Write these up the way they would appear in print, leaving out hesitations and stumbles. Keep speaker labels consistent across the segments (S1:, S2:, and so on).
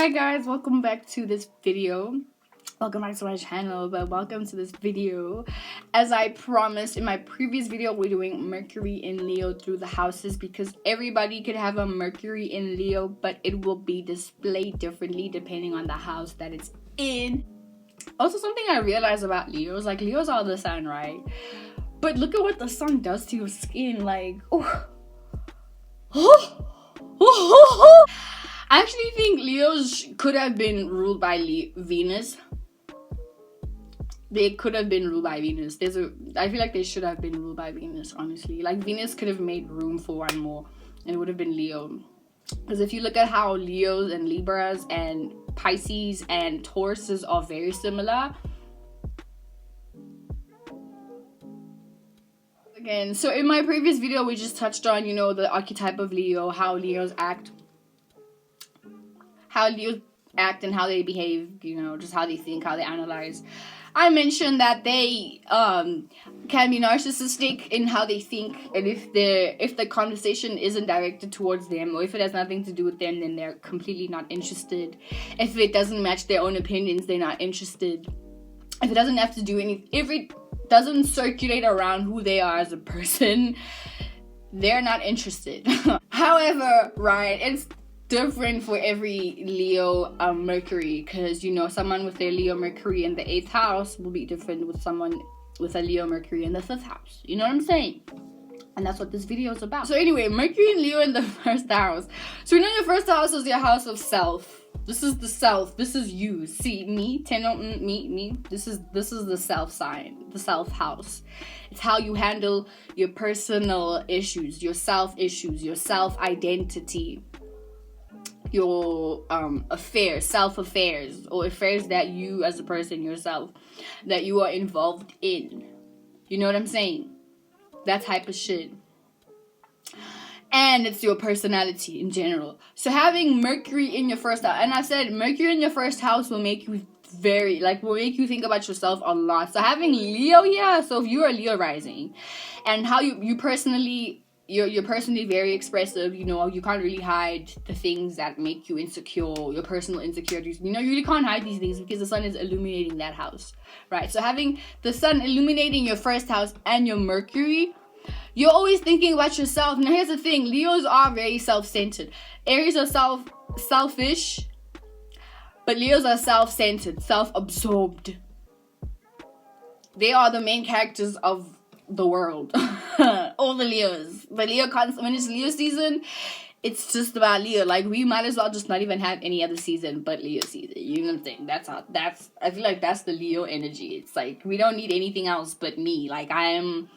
S1: Hi guys, welcome back to this video. Welcome back to my channel, but welcome to this video. As I promised in my previous video, we're doing Mercury in Leo through the houses because everybody could have a Mercury in Leo, but it will be displayed differently depending on the house that it's in. Also, something I realized about Leos, like Leos are the sun, right? But look at what the sun does to your skin, like, I actually think Leos could have been ruled by Venus. They could have been ruled by Venus. I feel like they should have been ruled by Venus, honestly. Like, Venus could have made room for one more, and it would have been Leo. Because if you look at how Leos and Libras and Pisces and Tauruses are very similar. Again, so in my previous video, we just touched on, the archetype of Leo, how Leos act and how they behave, just how they think, how they analyze. I mentioned that they can be narcissistic in how they think, and if the conversation isn't directed towards them, or if it has nothing to do with them, then they're completely not interested. If it doesn't match their own opinions, they're not interested. If it doesn't have to do anything, if it doesn't circulate around who they are as a person, they're not interested. However, right, it's different for every Leo Mercury, because someone with their Leo Mercury in the 8th house will be different with someone with a Leo Mercury in the 5th house. You know what I'm saying? And that's what this video is about. So anyway, Mercury and Leo in the 1st house. So your 1st house is your house of self. This is the self. This is you. See, me, me. This is the self sign, the self house. It's how you handle your personal issues, your self issues, your self identity, your self affairs, or affairs that you as a person yourself, that you are involved in. You know what I'm saying? That type of shit. And it's your personality in general. So having Mercury in your 1st house, and I said Mercury in your 1st house will make you will make you think about yourself a lot. So having Leo here, so if you are Leo rising, and how you're personally very expressive, you can't really hide the things that make you insecure, your personal insecurities. You really can't hide these things because the sun is illuminating that house, right? So having the sun illuminating your 1st house and your Mercury, you're always thinking about yourself. Now here's the thing, Leos are very self-centered. Aries are selfish, but Leos are self-centered, self-absorbed. They are the main characters of the world. All the Leos. But when it's Leo season, it's just about Leo. Like, we might as well just not even have any other season but Leo season. You know what I'm saying? I feel like that's the Leo energy. It's like, we don't need anything else but me. Like, I am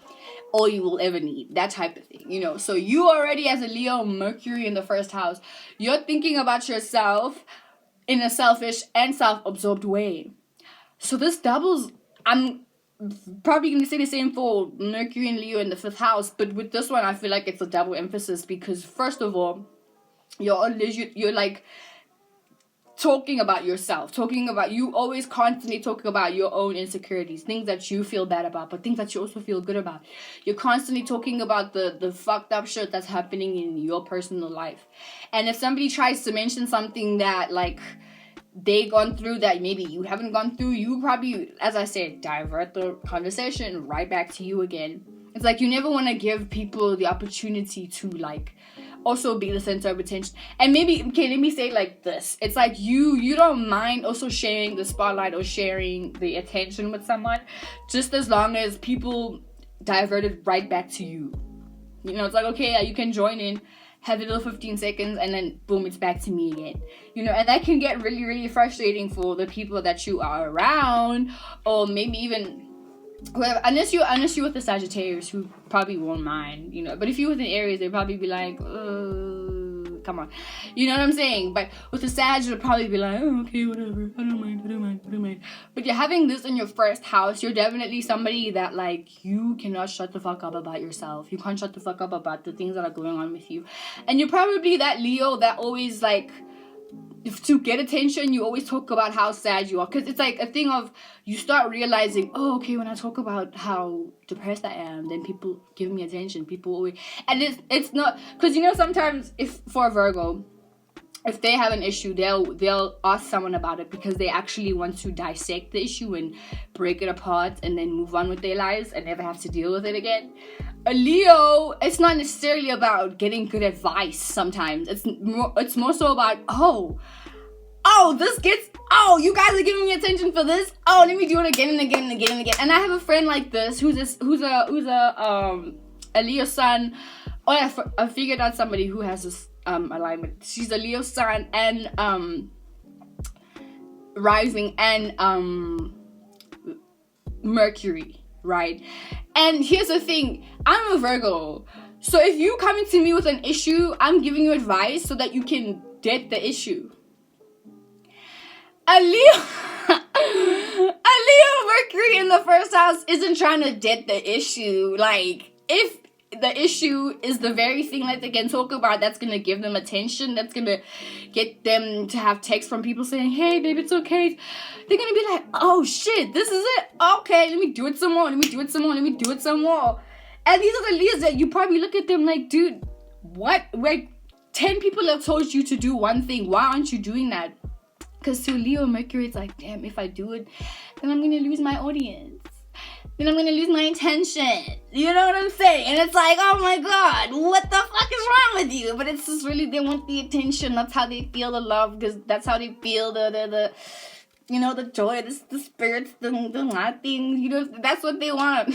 S1: all you will ever need. That type of thing, So you already, as a Leo Mercury in the 1st house, you're thinking about yourself in a selfish and self-absorbed way. So this doubles, I'm probably going to say the same for Mercury and Leo in the 5th house, but with this one, I feel like it's a double emphasis because, first of all, you're like talking about yourself, you always constantly talking about your own insecurities, things that you feel bad about, but things that you also feel good about. You're constantly talking about the fucked up shit that's happening in your personal life. And if somebody tries to mention something that, like, they gone through that maybe you haven't gone through, you probably, as I said, divert the conversation right back to you again. It's like, you never want to give people the opportunity to, like, also be the center of attention. And maybe, okay, let me say it like this. It's like you don't mind also sharing the spotlight or sharing the attention with someone, just as long as people divert it right back to you. It's like, okay, you can join in, have a little 15 seconds, and then boom, it's back to me again. And that can get really, really frustrating for the people that you are around, or maybe even whoever, unless you're with the Sagittarius, who probably won't mind, but if you're with an Aries, they'll probably be like, come on, you know what I'm saying? But with the Sag, it'll probably be like, oh, okay, whatever, I don't mind. But you're having this in your 1st house, you're definitely somebody that, like, you cannot shut the fuck up about yourself. You can't shut the fuck up about the things that are going on with you. And you're probably that Leo that always, like, if to get attention, you always talk about how sad you are, because it's like a thing of, you start realizing, oh, okay, when I talk about how depressed I am, then people give me attention. People always, and it's not, because sometimes, if for a Virgo, if they have an issue, they'll ask someone about it because they actually want to dissect the issue and break it apart and then move on with their lives and never have to deal with it again. A Leo, it's not necessarily about getting good advice sometimes. It's more so about, you guys are giving me attention for this. Oh, let me do it again and again and again and again. And I have a friend like this who's a Leo sun. Oh yeah, I figured out somebody who has this alignment. She's a Leo sun and rising and Mercury, right? And here's the thing, I'm a Virgo. So if you coming to me with an issue, I'm giving you advice so that you can get the issue. A Leo Mercury in the first house isn't trying to get the issue. Like, if the issue is the very thing that they can talk about, that's going to give them attention, that's going to get them to have texts from people saying, hey, babe, it's okay. They're going to be like, oh, shit, this is it. Okay, let me do it some more. Let me do it some more. Let me do it some more. And these are the Leos that you probably look at them like, dude, what? Like, 10 people have told you to do one thing. Why aren't you doing that? Because to Leo Mercury, it's like, damn, if I do it, then I'm going to lose my audience. Then I'm going to lose my attention. You know what I'm saying? And it's like, oh my God, what the fuck is wrong with you? But it's just really, they want the attention. That's how they feel the love. Because that's how they feel the joy, the spirits, the nothing. You know, that's what they want.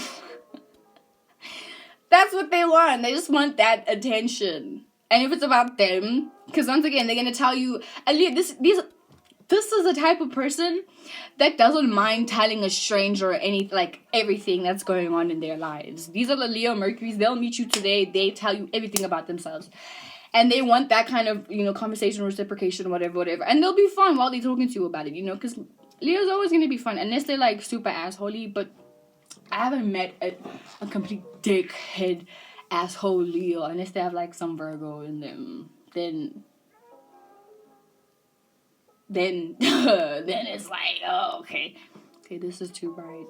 S1: That's what they want. They just want that attention. And if it's about them, because once again, they're going to tell you, this is the type of person that doesn't mind telling a stranger everything that's going on in their lives. These are the Leo Mercuries. They'll meet you today. They tell you everything about themselves. And they want that kind of, conversation, reciprocation, whatever. And they'll be fun while they're talking to you about it, because Leo's always going to be fun. Unless they're, super assholey. But I haven't met a complete dickhead asshole Leo. Unless they have, some Virgo in them. Then it's like, oh, okay, this is too bright.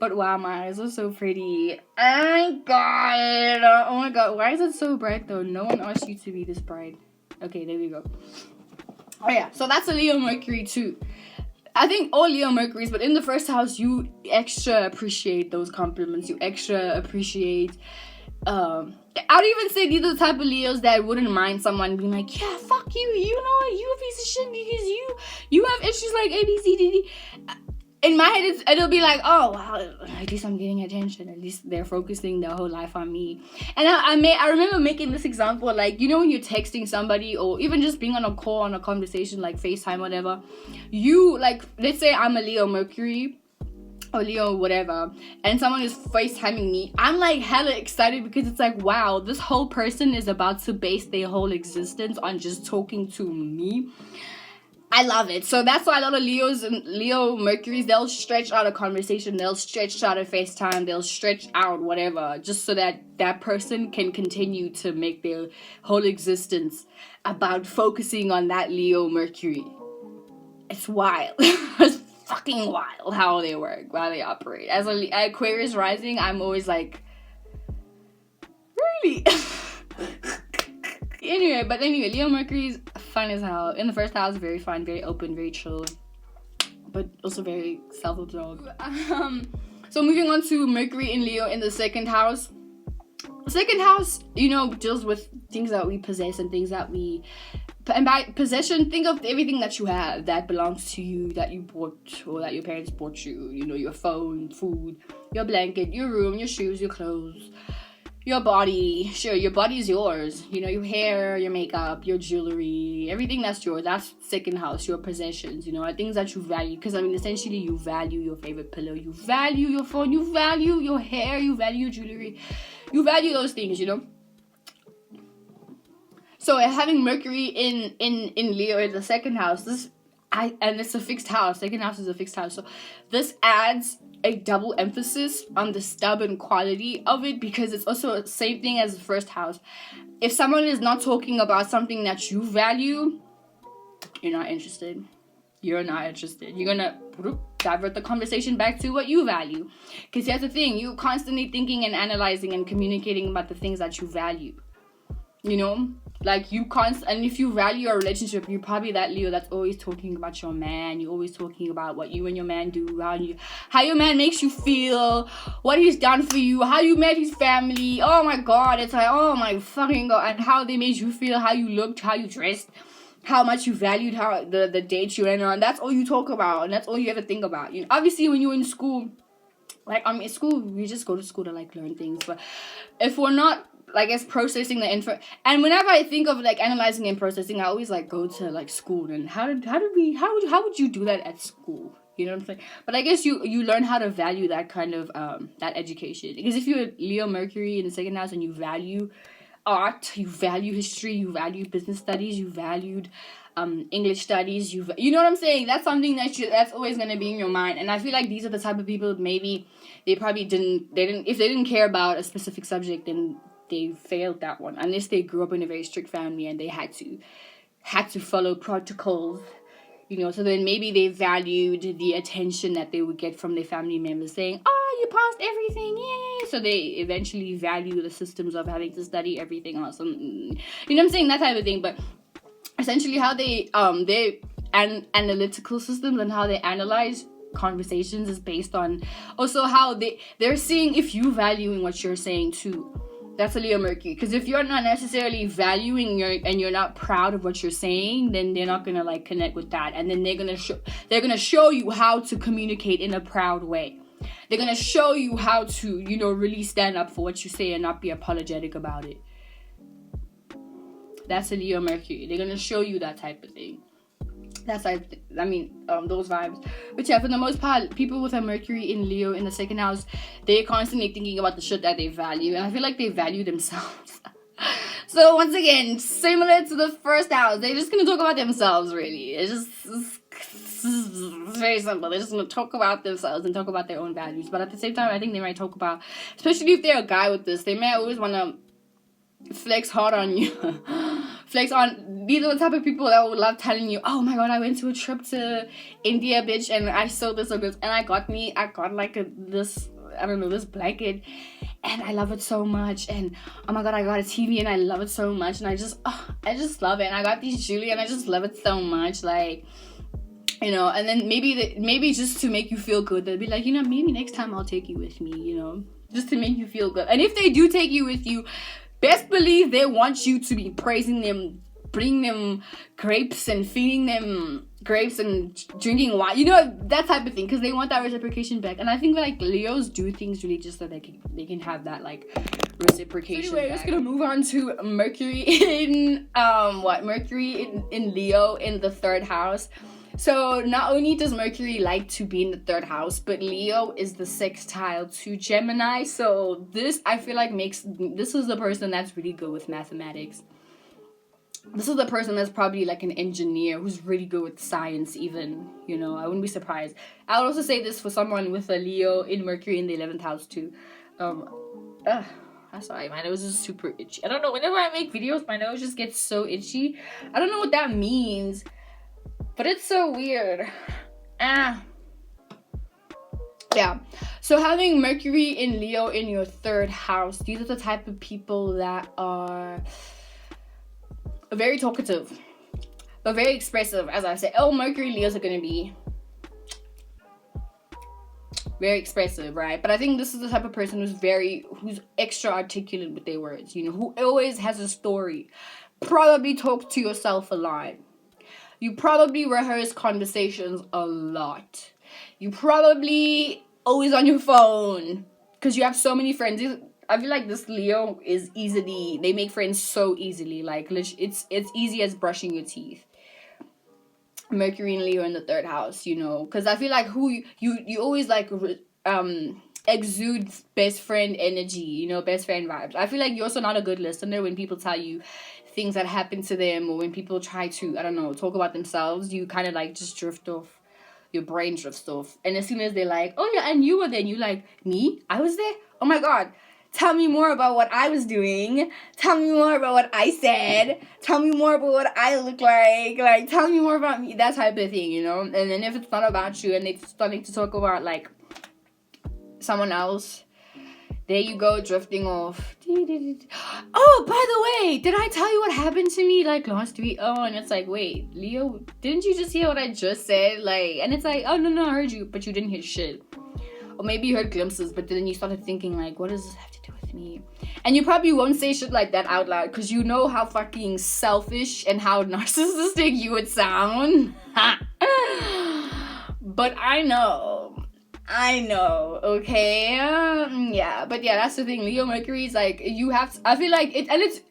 S1: But wow, my eyes are so pretty. Oh my god, why is it so bright though? No one asked you to be this bright. Okay, there we go. Oh yeah, so that's a Leo Mercury too. I think all Leo Mercuries, but in the first house, you extra appreciate those compliments. You extra appreciate I'd even say these are the type of Leos that wouldn't mind someone being like, yeah, fuck you, you a piece of shit because you have issues like A, B, C, D, D. In my head, it'll be like, oh, wow, at least I'm getting attention. At least they're focusing their whole life on me. And I remember making this example, when you're texting somebody or even just being on a call, on a conversation, like FaceTime, whatever. You, let's say I'm a Leo Mercury, or Leo, whatever, and someone is FaceTiming me, I'm hella excited because it's like, wow, this whole person is about to base their whole existence on just talking to me. I love it. So that's why a lot of Leos and Leo Mercuries, they'll stretch out a conversation, they'll stretch out a FaceTime, they'll stretch out whatever, just so that person can continue to make their whole existence about focusing on that Leo Mercury. It's wild. It's fucking wild how they work, how they operate. As an Aquarius rising, I'm always like, really? Anyway, Leo Mercury's fun as hell. In the first house, very fun, very open, very chill, but also very self-absorbed. So moving on to Mercury in Leo in the second house. Second house, deals with things that we possess and things that we... And by possession, think of everything that you have that belongs to you, that you bought or that your parents bought you. Your phone, food, your blanket, your room, your shoes, your clothes, your body. Sure, your body is yours. Your hair, your makeup, your jewelry, everything that's yours. That's second house, your possessions, things that you value. Because, essentially, you value your favorite pillow. You value your phone. You value your hair. You value your jewelry. You value those things, So having Mercury in Leo in the second house, and it's a fixed house. Second house is a fixed house. So this adds a double emphasis on the stubborn quality of it, because it's also the same thing as the first house. If someone is not talking about something that you value, you're not interested. You're not interested. You're gonna divert the conversation back to what you value. Because here's the thing, you're constantly thinking and analyzing and communicating about the things that you value. Like, and if you value your relationship, you're probably that Leo that's always talking about your man. You're always talking about what you and your man do, how your man makes you feel, what he's done for you, how you met his family. Oh my God, it's like, oh my fucking God, and how they made you feel, how you looked, how you dressed, how much you valued, how the dates you went on. That's all you talk about, and that's all you ever think about. You know, obviously when you're in school, like, in school, we just go to school to, like, learn things. But if we're not, like, as processing the info, and whenever I think of, like, analyzing and processing, I always, like, go to, like, school. And how would you do that at school? You know what I'm saying? But I guess you learn how to value that kind of, that education. Because if you're Leo Mercury in the second house and you value art, you value history, you value business studies, you valued English studies, you know what I'm saying? That's something that's always going to be in your mind. And I feel like these are the type of people, maybe if they didn't care about a specific subject, then they failed that one, unless they grew up in a very strict family and they had to follow protocols, you know. So then maybe they valued the attention that they would get from their family members saying, oh, you passed everything, yay. So they eventually value the systems of having to study everything else, and, you know what I'm saying, that type of thing. But essentially how they analytical systems and how they analyze conversations is based on also how they're seeing if you valuing what you're saying too. That's a Leo Mercury. Because if you're not necessarily valuing and you're not proud of what you're saying, then they're not gonna, like, connect with that. And then they're gonna show you how to communicate in a proud way. They're gonna show you how to, you know, really stand up for what you say and not be apologetic about it. That's a Leo Mercury. They're gonna show you that type of thing. That's like, those vibes. But yeah, for the most part, people with a Mercury in Leo in the second house, they're constantly thinking about the shit that they value. And I feel like they value themselves. So once again, similar to the first house, they're just gonna talk about themselves, really. It's very simple. They're just gonna talk about themselves and talk about their own values. But at the same time, I think they might talk about, especially if they're a guy with this, they may always wanna flex hard on you. These are the type of people that would love telling you, oh my God, I went to a trip to India, bitch, and I saw this or this, and I got like this blanket, and I love it so much, and oh my God, I got a TV and I love it so much, and I just love it, and I got these jewelry and I just love it so much, like, you know. And then maybe just to make you feel good, they'll be like, you know, maybe next time I'll take you with me, you know, just to make you feel good. And if they do take you with you, best believe they want you to be praising them, bringing them grapes and feeding them grapes and drinking wine, you know, that type of thing, because they want that reciprocation back. And I think, like, Leos do things really just so they can have that, like, reciprocation. So anyway, we're just gonna move on to Mercury in Mercury in Leo in the third house. So not only does Mercury like to be in the third house, but Leo is the sextile to Gemini. So this, I feel like, this is the person that's really good with mathematics. This is the person that's probably like an engineer who's really good with science even, you know. I wouldn't be surprised. I would also say this for someone with a Leo in Mercury in the 11th house too. I'm sorry, my nose is super itchy. I don't know, whenever I make videos, my nose just gets so itchy. I don't know what that means, but it's so weird. Yeah. So having Mercury in Leo in your third house, these are the type of people that are very talkative, but very expressive. As I said, Mercury Leos are gonna be very expressive, right? But I think this is the type of person who's extra articulate with their words, you know, who always has a story. Probably talk to yourself a lot. You probably rehearse conversations a lot. You probably always on your phone because you have so many friends. I feel like this Leo is they make friends so easily. Like, it's easy as brushing your teeth. Mercury and Leo in the third house, you know, because I feel like you always like exude best friend energy, you know, best friend vibes. I feel like you're also not a good listener when people tell you things that happen to them, or when people try to, I don't know, talk about themselves. You kind of like just drift off. Your brain drifts off. And as soon as they're like, oh yeah, and you were there, and you like, me? I was there? Oh my God. Tell me more about what I was doing. Tell me more about what I said. Tell me more about what I look like. Like, tell me more about me. That type of thing, you know? And then if it's not about you and they're starting to talk about, like, someone else, There you go, drifting off. Oh, by the way, did I tell you what happened to me like last week? Oh, and it's like, wait, Leo, didn't you just hear what I just said? Like, and it's like, oh, no, I heard you, but you didn't hear shit. Or maybe you heard glimpses, but then you started thinking, like, what does this have to do with me? And you probably won't say shit like that out loud, because you know how fucking selfish and how narcissistic you would sound. But I know, okay? Yeah, but yeah, that's the thing. Leo Mercury is like, you have to, I feel like it, and it's,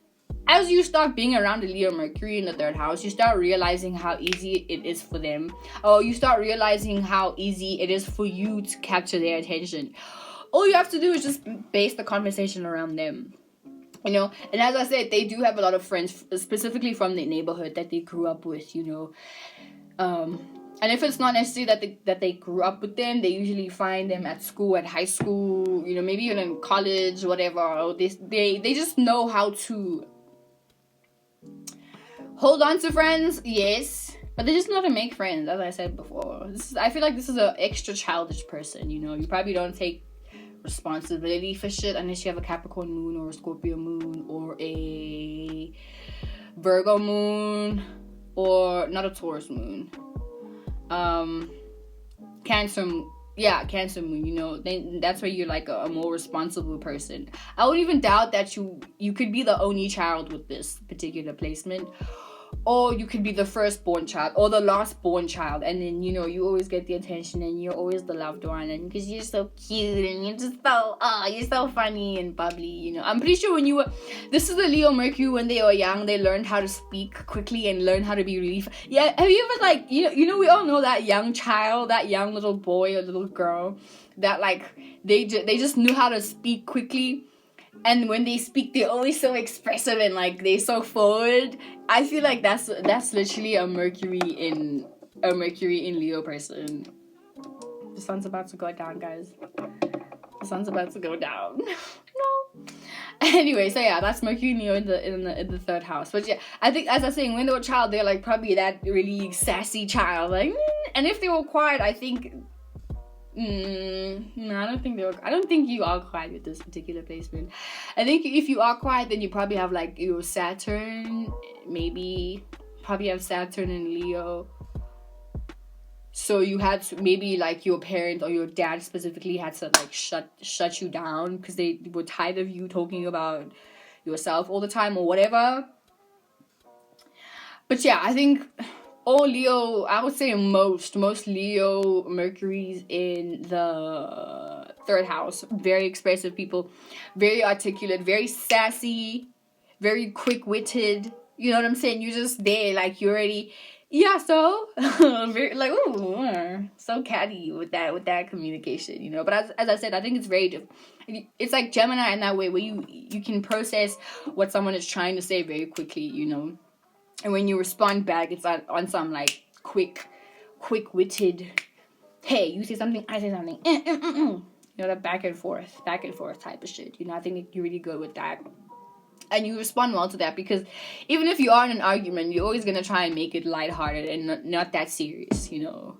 S1: as you start being around the Leo Mercury in the third house, you start realizing how easy it is for them. Or you start realizing how easy it is for you to capture their attention. All you have to do is just base the conversation around them. You know, and as I said, they do have a lot of friends, specifically from the neighborhood that they grew up with, you know. And if it's not necessarily that they grew up with them, they usually find them at school, at high school, you know, maybe even in college, whatever. Or they just know how to hold on to friends, yes, but they just know how to make friends, as I said before. I feel like this is an extra childish person, you know. You probably don't take responsibility for shit unless you have a Capricorn moon or a Scorpio moon or a Virgo moon or not a Taurus moon. Cancer moon, you know, then that's where you're like a more responsible person. I would even doubt that you could be the only child with this particular placement, or you could be the firstborn child or the lastborn child, and then, you know, you always get the attention and you're always the loved one, and because you're so cute and you're just so you're so funny and bubbly, you know. I'm pretty sure this is the Leo Mercury, when they were young, they learned how to speak quickly and learn how to be really yeah. Have you ever, like, you know, we all know that young child, that young little boy or little girl that, like, they just knew how to speak quickly. And when they speak, they're always so expressive and, like, they're so forward. I feel like that's literally a Mercury in Leo person. The sun's about to go down, guys. The sun's about to go down. No. Anyway, so yeah, that's Mercury and Leo in the third house. But yeah, I think, as I was saying, when they were a child, they're like probably that really sassy child, like. And if they were quiet, I think. No, I don't think you are quiet with this particular placement. I think if you are quiet, then you probably have like your Saturn, probably have Saturn and Leo. So you had to, maybe like your parent or your dad specifically had to like shut you down because they were tired of you talking about yourself all the time or whatever. But yeah, I think all Leo, I would say most Leo Mercuries in the third house, very expressive people, very articulate, very sassy, very quick-witted. You know what I'm saying? You're just there, like, you already, yeah, so very, like, ooh, so catty with that communication, you know. But as I said, I think it's very different. It's like Gemini in that way, where you can process what someone is trying to say very quickly, you know. And when you respond back, it's on some, like, quick-witted, hey, you say something, I say something, You know, that back and forth type of shit. You know, I think you're really good with that. And you respond well to that, because even if you are in an argument, you're always going to try and make it lighthearted and not that serious, you know.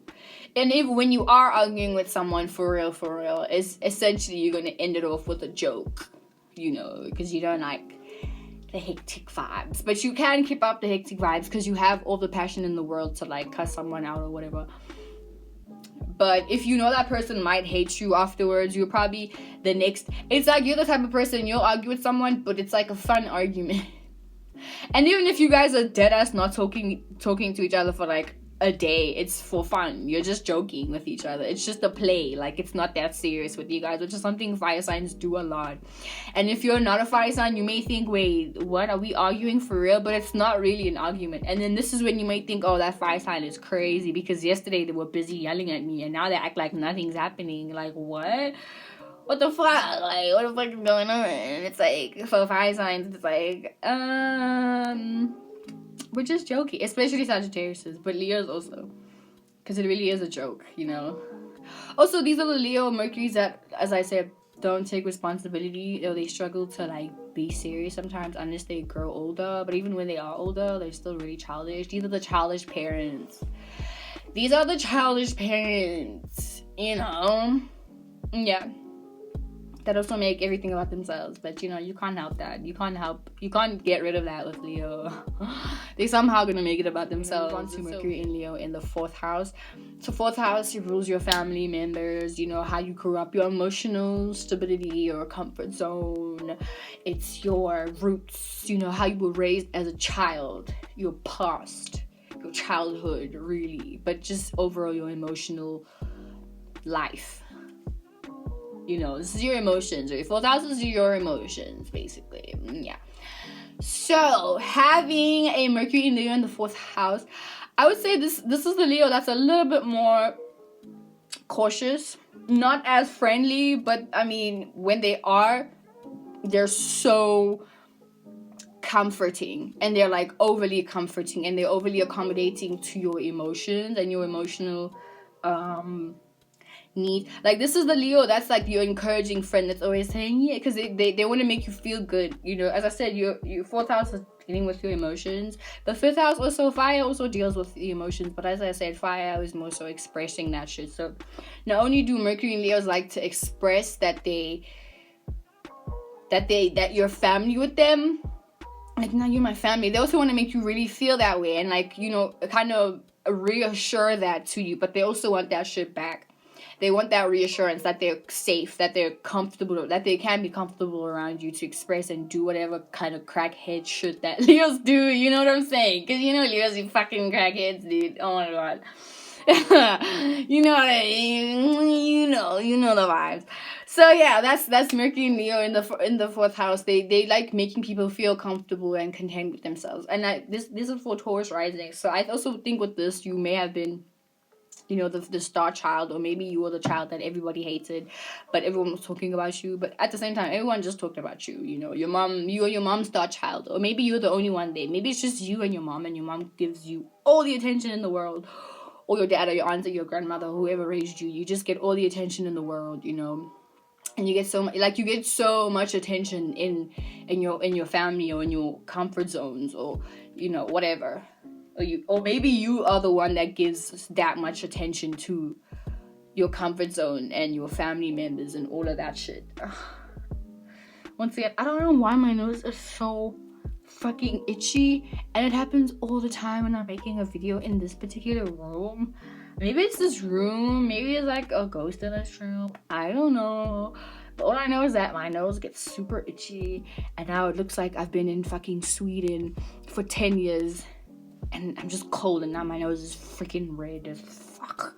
S1: And when you are arguing with someone for real, it's essentially you're going to end it off with a joke, you know, because you don't like the hectic vibes. But you can keep up the hectic vibes because you have all the passion in the world to, like, cuss someone out or whatever. But if you know that person might hate you afterwards, you're probably the next. It's like you're the type of person, you'll argue with someone, but it's like a fun argument. And even if you guys are dead ass not talking to each other for like a day, it's for fun. You're just joking with each other. It's just a play. Like, it's not that serious with you guys, which is something fire signs do a lot. And if you're not a fire sign, you may think, wait, what, are we arguing for real? But it's not really an argument. And then this is when you might think, oh, that fire sign is crazy because yesterday they were busy yelling at me and now they act like nothing's happening. Like, what the fuck? Like, what the fuck is going on? And it's like, for fire signs, it's like, we're just joking, especially Sagittarius, but Leo's also, because it really is a joke, you know. Also, these are the Leo Mercuries that, as I said, don't take responsibility, or they struggle to, like, be serious sometimes unless they grow older. But even when they are older, they're still really childish. These are the childish parents, you know. Yeah. that also make everything about themselves. But you know, you can't help that. You can't get rid of that with Leo. They somehow gonna make it about themselves. On to Mercury in Leo in the 4th house. So 4th house, it rules your family members, you know, how you grew up, your emotional stability, your comfort zone. It's your roots, you know, how you were raised as a child, your past, your childhood, really, but just overall your emotional life. You know, this is your emotions, or your 4th house is your emotions, basically. Yeah. So, having a Mercury in Leo in the 4th house, I would say this is the Leo that's a little bit more cautious, not as friendly, but I mean, when they are, they're so comforting, and they're like overly comforting, and they're overly accommodating to your emotions and your emotional need. Like, this is the Leo that's like your encouraging friend that's always saying yeah, because they want to make you feel good, you know. As I said, your 4th house is dealing with your emotions. The 5th house, also fire, also deals with the emotions, but as I said, fire is more so expressing that shit. So not only do Mercury and Leos like to express that you're family with them, like, now you're my family, they also want to make you really feel that way, and like, you know, kind of reassure that to you, but they also want that shit back. They want that reassurance that they're safe, that they're comfortable, that they can be comfortable around you to express and do whatever kind of crackhead shit that Leos do. You know what I'm saying? Because, you know, Leos, you fucking crackheads, dude. Oh my god. You know what I mean? You know the vibes. So yeah, that's Mercury and Leo in the 4th house. They like making people feel comfortable and content with themselves. And this is for Taurus rising. So I also think with this, you may have been, you know, the star child, or maybe you were the child that everybody hated, but everyone was talking about you. But at the same time, everyone just talked about you. You know, you or your mom's star child, or maybe you're the only one there. Maybe it's just you and your mom gives you all the attention in the world, or your dad or your aunt or your grandmother, whoever raised you. You just get all the attention in the world, you know. And you get so much attention in your family, or in your comfort zones, or, you know, whatever. Or maybe you are the one that gives that much attention to your comfort zone and your family members and all of that shit. Once again, I don't know why my nose is so fucking itchy, and it happens all the time when I'm making a video in this particular room. Maybe it's this room, maybe it's like a ghost in this room, I don't know. But all I know is that my nose gets super itchy, and now it looks like I've been in fucking Sweden for 10 years. And I'm just cold, and now my nose is freaking red as fuck.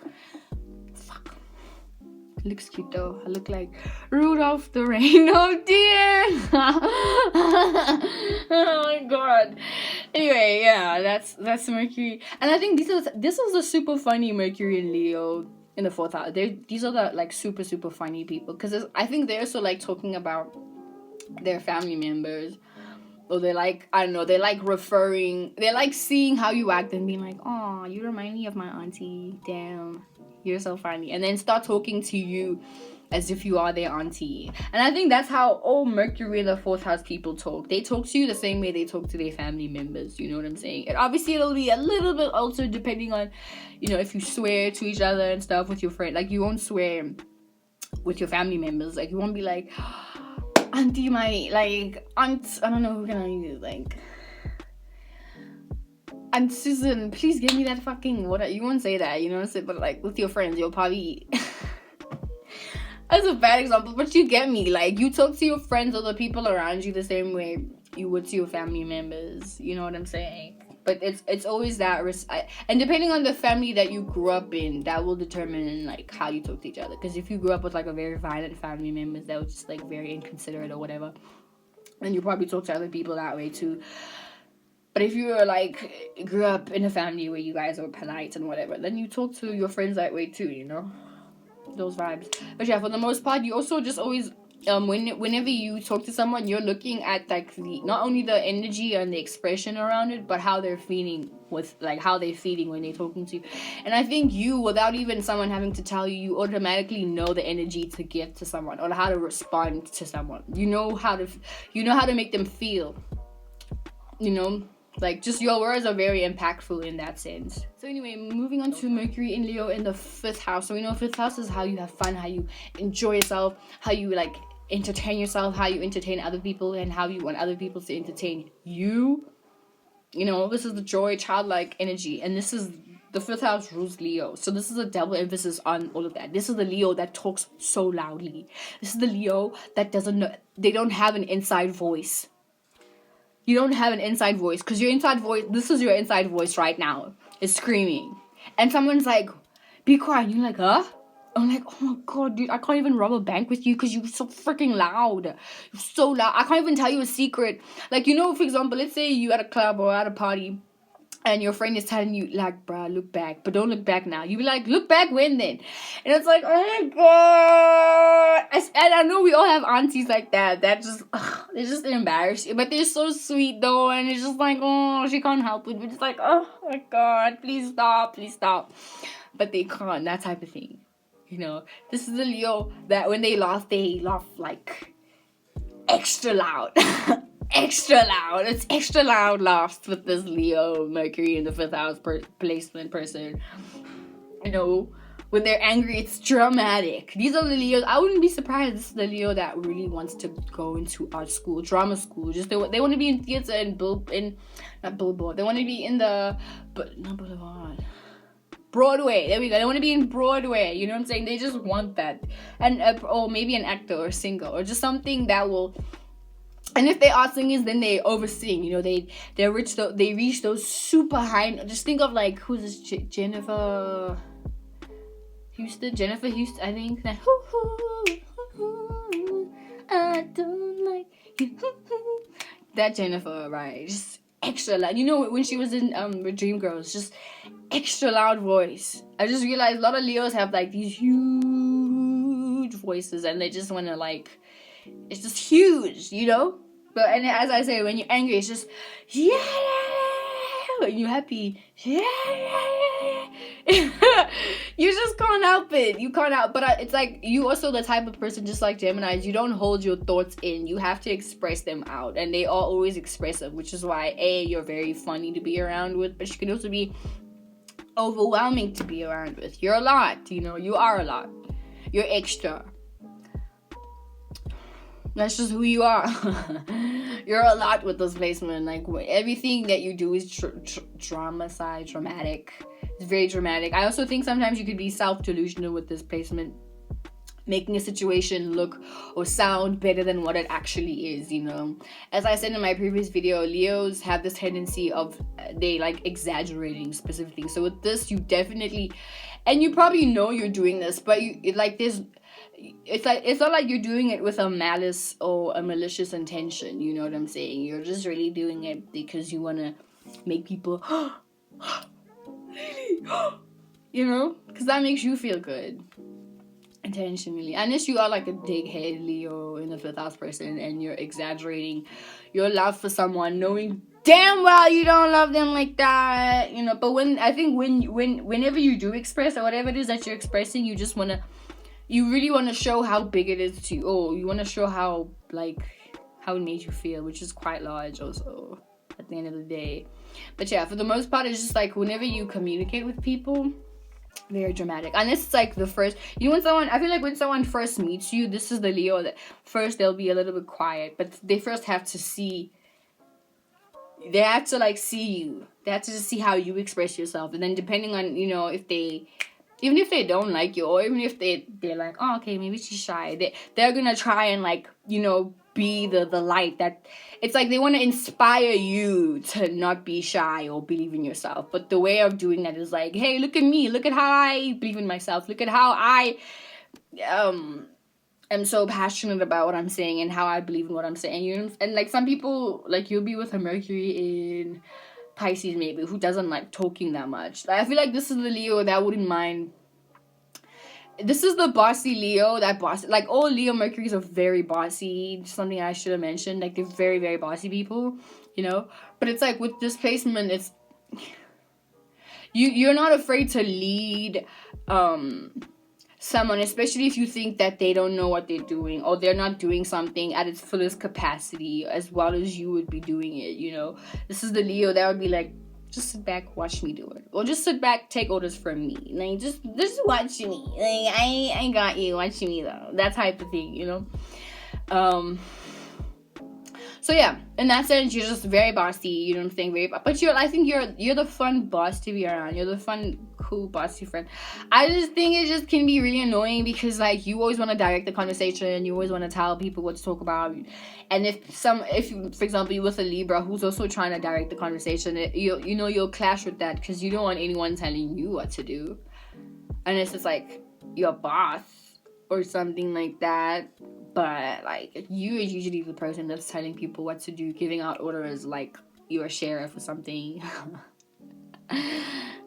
S1: It looks cute though. I look like Rudolph the Reindeer. Deer. Oh my god. Anyway, yeah, that's Mercury, and I think this is a super funny Mercury and Leo in the 4th house. These are the like super funny people, because I think they're also like talking about their family members. Or they like, I don't know, they like seeing how you act and being like, oh, you remind me of my auntie. Damn, you're so funny. And then start talking to you as if you are their auntie. And I think that's how all Mercury in the 4th house people talk. They talk to you the same way they talk to their family members. You know what I'm saying? And obviously it'll be a little bit also depending on, you know, if you swear to each other and stuff with your friend. Like, you won't swear with your family members. Like, you won't be like, auntie, my, like, aunt, I don't know who can I use, like, Aunt Susan, please give me that fucking, what, you won't say that, you know what I'm saying, but, like, with your friends, you'll probably, that's a bad example, but you get me, like, you talk to your friends or the people around you the same way you would to your family members, you know what I'm saying? But it's always that and depending on the family that you grew up in, that will determine like how you talk to each other. Because if you grew up with like a very violent family members that was just like very inconsiderate or whatever, then you probably talk to other people that way too. But if you were like grew up in a family where you guys are polite and whatever, then you talk to your friends that way too, you know, those vibes. But yeah, for the most part, you also just always whenever you talk to someone, you're looking at like not only the energy and the expression around it, but how they're feeling when they're talking to you. And I think you, without even someone having to tell you, you automatically know the energy to give to someone or how to respond to someone. You know how to make them feel, you know. Like, just your words are very impactful in that sense. So anyway, moving on to Mercury in Leo in the 5th house. So we know 5th house is how you have fun, how you enjoy yourself, how you like entertain yourself, how you entertain other people, and how you want other people to entertain you. You know, this is the joy, childlike energy, and this is the fifth house rules Leo. So this is a double emphasis on all of that. This is the Leo that talks so loudly. This is the Leo that doesn't know, they don't have an inside voice. You don't have an inside voice, because your inside voice, this is your inside voice right now. It's screaming. And someone's like, be quiet. And you're like, huh? I'm like, oh my god, dude, I can't even rob a bank with you because you're so freaking loud. You're so loud. I can't even tell you a secret. Like, you know, for example, let's say you at a club or at a party and your friend is telling you, like, bruh, look back. But don't look back now. You be like, look back when then? And it's like, oh my god. And I know we all have aunties like that. That just, they're just embarrassing. But they're so sweet, though. And it's just like, oh, she can't help it. But it's like, oh my god, please stop, please stop. But they can't, that type of thing. You know, this is the Leo that when they laugh like extra loud. Extra loud. It's extra loud laughs with this Leo, Mercury in the fifth house placement person. You know, when they're angry, it's dramatic. These are the Leos. I wouldn't be surprised. This is the Leo that really wants to go into art school, drama school. Just they want to be in theater and not Billboard. They want to be in the, but not Boulevard. Broadway, there we go. They want to be in Broadway, you know what I'm saying? They just want that. And or maybe an actor or singer or just something that will. And if they are singers, then they oversing, you know, they reach those super high. Just think of like, who's this, Jennifer Houston, I think. I don't like you. That Jennifer, right? Just extra loud. You know, when she was in Dreamgirls, just extra loud voice. I just realized a lot of Leos have like these huge voices and they just want to like, it's just huge, you know. But and as I say, when you're angry, it's just yeah. When you're happy, yeah. You just can't help it. You can't help. But it's like you also the type of person, just like Geminis, you don't hold your thoughts in. You have to express them out, and they are always expressive, which is why you're very funny to be around with, but you can also be overwhelming to be around with. You're a lot, you know. You are a lot. You're extra. That's just who you are. You're a lot with this placement. Like everything that you do is dramatic. It's very dramatic. I also think sometimes you could be self-delusional with this placement, making a situation look or sound better than what it actually is, you know. As I said in my previous video, Leos have this tendency of they like exaggerating specific things. So with this, you definitely, and you probably know you're doing this, but it's not like you're doing it with a malice or a malicious intention, you know what I'm saying? You're just really doing it because you want to make people really, you know, because that makes you feel good intentionally. Unless you are like a dighead Leo in the fifth house person and you're exaggerating your love for someone, knowing damn well you don't love them like that, you know. But whenever you do express or whatever it is that you're expressing, you really want to show how big it is to you. Oh, you want to show how it made you feel, which is quite large also at the end of the day. But yeah, for the most part, it's just like whenever you communicate with people, very dramatic. Unless it's like the first, you know, I feel like when someone first meets you, this is the Leo that first they'll be a little bit quiet, but they first have to see you. They have to just see how you express yourself. And then depending on, you know, even if they don't like you, or even if they're like, oh, okay, maybe she's shy, they're gonna try and like, you know, be the light that, it's like they want to inspire you to not be shy or believe in yourself. But the way of doing that is like, hey, look at me, look at how I believe in myself, look at how I am so passionate about what I'm saying and how I believe in what I'm saying, you know. And like some people, like you'll be with a Mercury in Pisces maybe, who doesn't like talking that much. I feel like this is the Leo that wouldn't mind. This is the bossy Leo, like all Leo Mercuries are very bossy. Something I should have mentioned, like they're very, very bossy people, you know. But it's like with this placement, it's you're not afraid to lead someone, especially if you think that they don't know what they're doing or they're not doing something at its fullest capacity as well as you would be doing it, you know. This is the Leo that would be like, just sit back, watch me do it. Or just sit back, take orders from me. Like, just watch me. Like, I got you, watch me though. That type of thing, you know. So yeah, in that sense, you're just very bossy. You know what I'm saying? But I think you're the fun boss to be around. You're the fun, cool, bossy friend. I just think it just can be really annoying because like you always want to direct the conversation. You always want to tell people what to talk about. And if for example, you're with a Libra who's also trying to direct the conversation, you'll clash with that because you don't want anyone telling you what to do, and it's just like your boss or something like that. But like you is usually the person that's telling people what to do, giving out orders like you're a sheriff or something.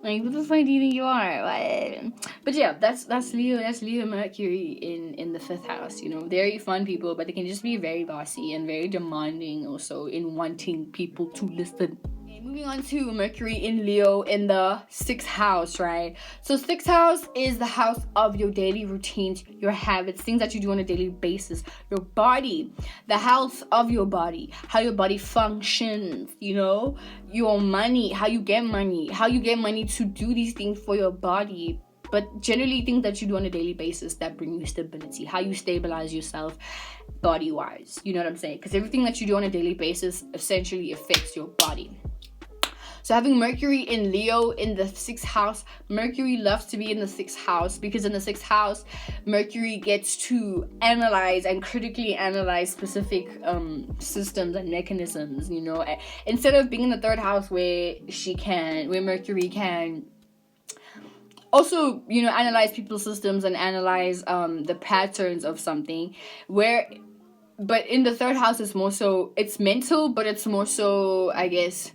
S1: Like, what the fuck do you think you are? What? But yeah, that's Leo. That's Leo Mercury in the 5th house. You know, very fun people, but they can just be very bossy and very demanding also in wanting people to listen. Moving on to Mercury in Leo in the 6th house, right? So 6th house is the house of your daily routines, your habits, things that you do on a daily basis, your body, the house of your body, how your body functions, you know, your money, how you get money to do these things for your body. But generally things that you do on a daily basis that bring you stability, how you stabilize yourself body-wise, you know what I'm saying? Because everything that you do on a daily basis essentially affects your body. So having Mercury in Leo in the 6th house, Mercury loves to be in the 6th house because in the 6th house, Mercury gets to analyze and critically analyze specific systems and mechanisms, you know, instead of being in the 3rd house where Mercury can also, you know, analyze people's systems and analyze the patterns of something but in the 3rd house it's mental, but it's more so, I guess,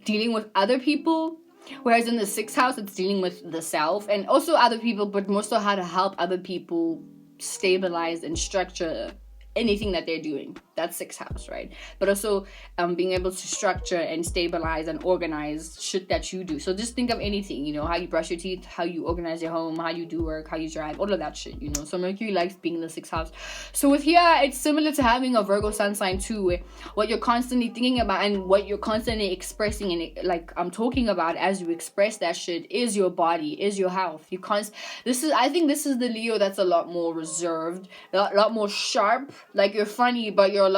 S1: dealing with other people, whereas in the 6th house it's dealing with the self and also other people, but more so how to help other people stabilize and structure anything that they're doing. That's 6th house, right? But also being able to structure and stabilize and organize shit that you do. So just think of anything, you know, how you brush your teeth, how you organize your home, how you do work, how you drive, all of that shit, you know. So Mercury likes being in the 6th house. So with here, it's similar to having a Virgo sun sign too, where what you're constantly thinking about and what you're constantly expressing and like I'm talking about as you express that shit is your body, is your health. I think this is the Leo that's a lot more reserved, a lot more sharp. Like you're funny, but you're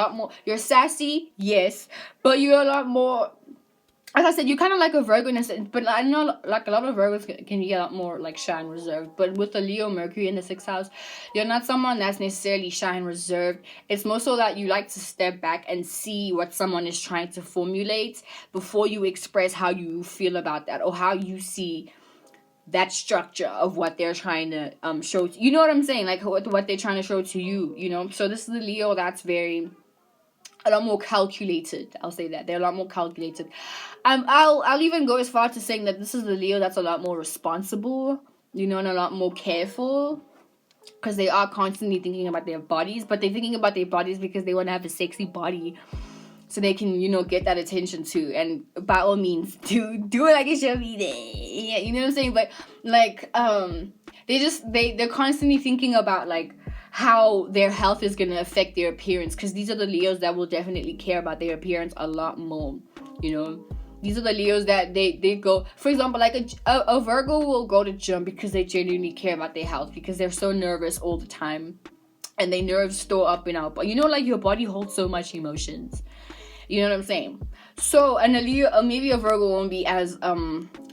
S1: sassy, yes, but you're a lot more, as I said, you're kind of like a Virgo in a sense, but I know like a lot of Virgos can be a lot more like shy and reserved, but with the Leo Mercury in the 6th house, you're not someone that's necessarily shy and reserved. It's more so that you like to step back and see what someone is trying to formulate before you express how you feel about that or how you see that structure of what they're trying to show to, you know what I'm saying, like what they're trying to show to you, you know. So this is the Leo that's a lot more calculated. I'll say that they're a lot more calculated. I'll even go as far to saying that this is the Leo that's a lot more responsible, you know, and a lot more careful, because they are constantly thinking about their bodies, but they're thinking about their bodies because they want to have a sexy body so they can, you know, get that attention too. And by all means, do it like it should be there. Yeah, you know what I'm saying? But like they're constantly thinking about like how their health is going to affect their appearance, because these are the Leos that will definitely care about their appearance a lot more, you know. These are the Leos that they go, for example, like a Virgo will go to gym because they genuinely care about their health, because they're so nervous all the time and their nerves store up in our body, you know, like your body holds so much emotions, you know what I'm saying? So, and a Leo, maybe a Virgo won't be as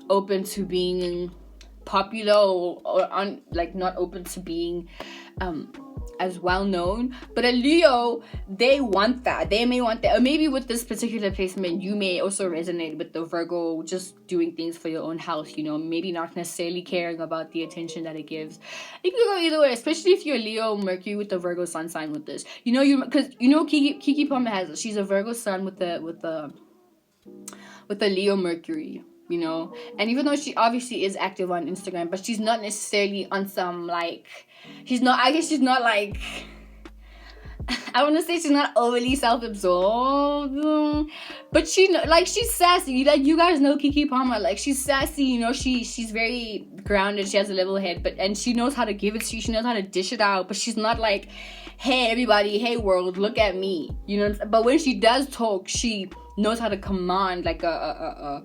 S1: open to being popular or like not open to being as well known, but a Leo, they want that. They may want that. Or maybe with this particular placement, you may also resonate with the Virgo just doing things for your own health, you know, maybe not necessarily caring about the attention that it gives. It could go either way, especially if you're Leo Mercury with the Virgo sun sign with this, you know, because you know Kiki Palmer she's a Virgo sun with the Leo Mercury, you know. And even though she obviously is active on Instagram, but she's not necessarily on some like, she's not like, I want to say she's not overly self-absorbed, but she's sassy. Like, you guys know Kiki Palmer, like, she's sassy, you know, she's very grounded, she has a level head, and she knows how to give it to you, she knows how to dish it out, but she's not like, hey everybody, hey world, look at me, you know. But when she does talk, she knows how to command like a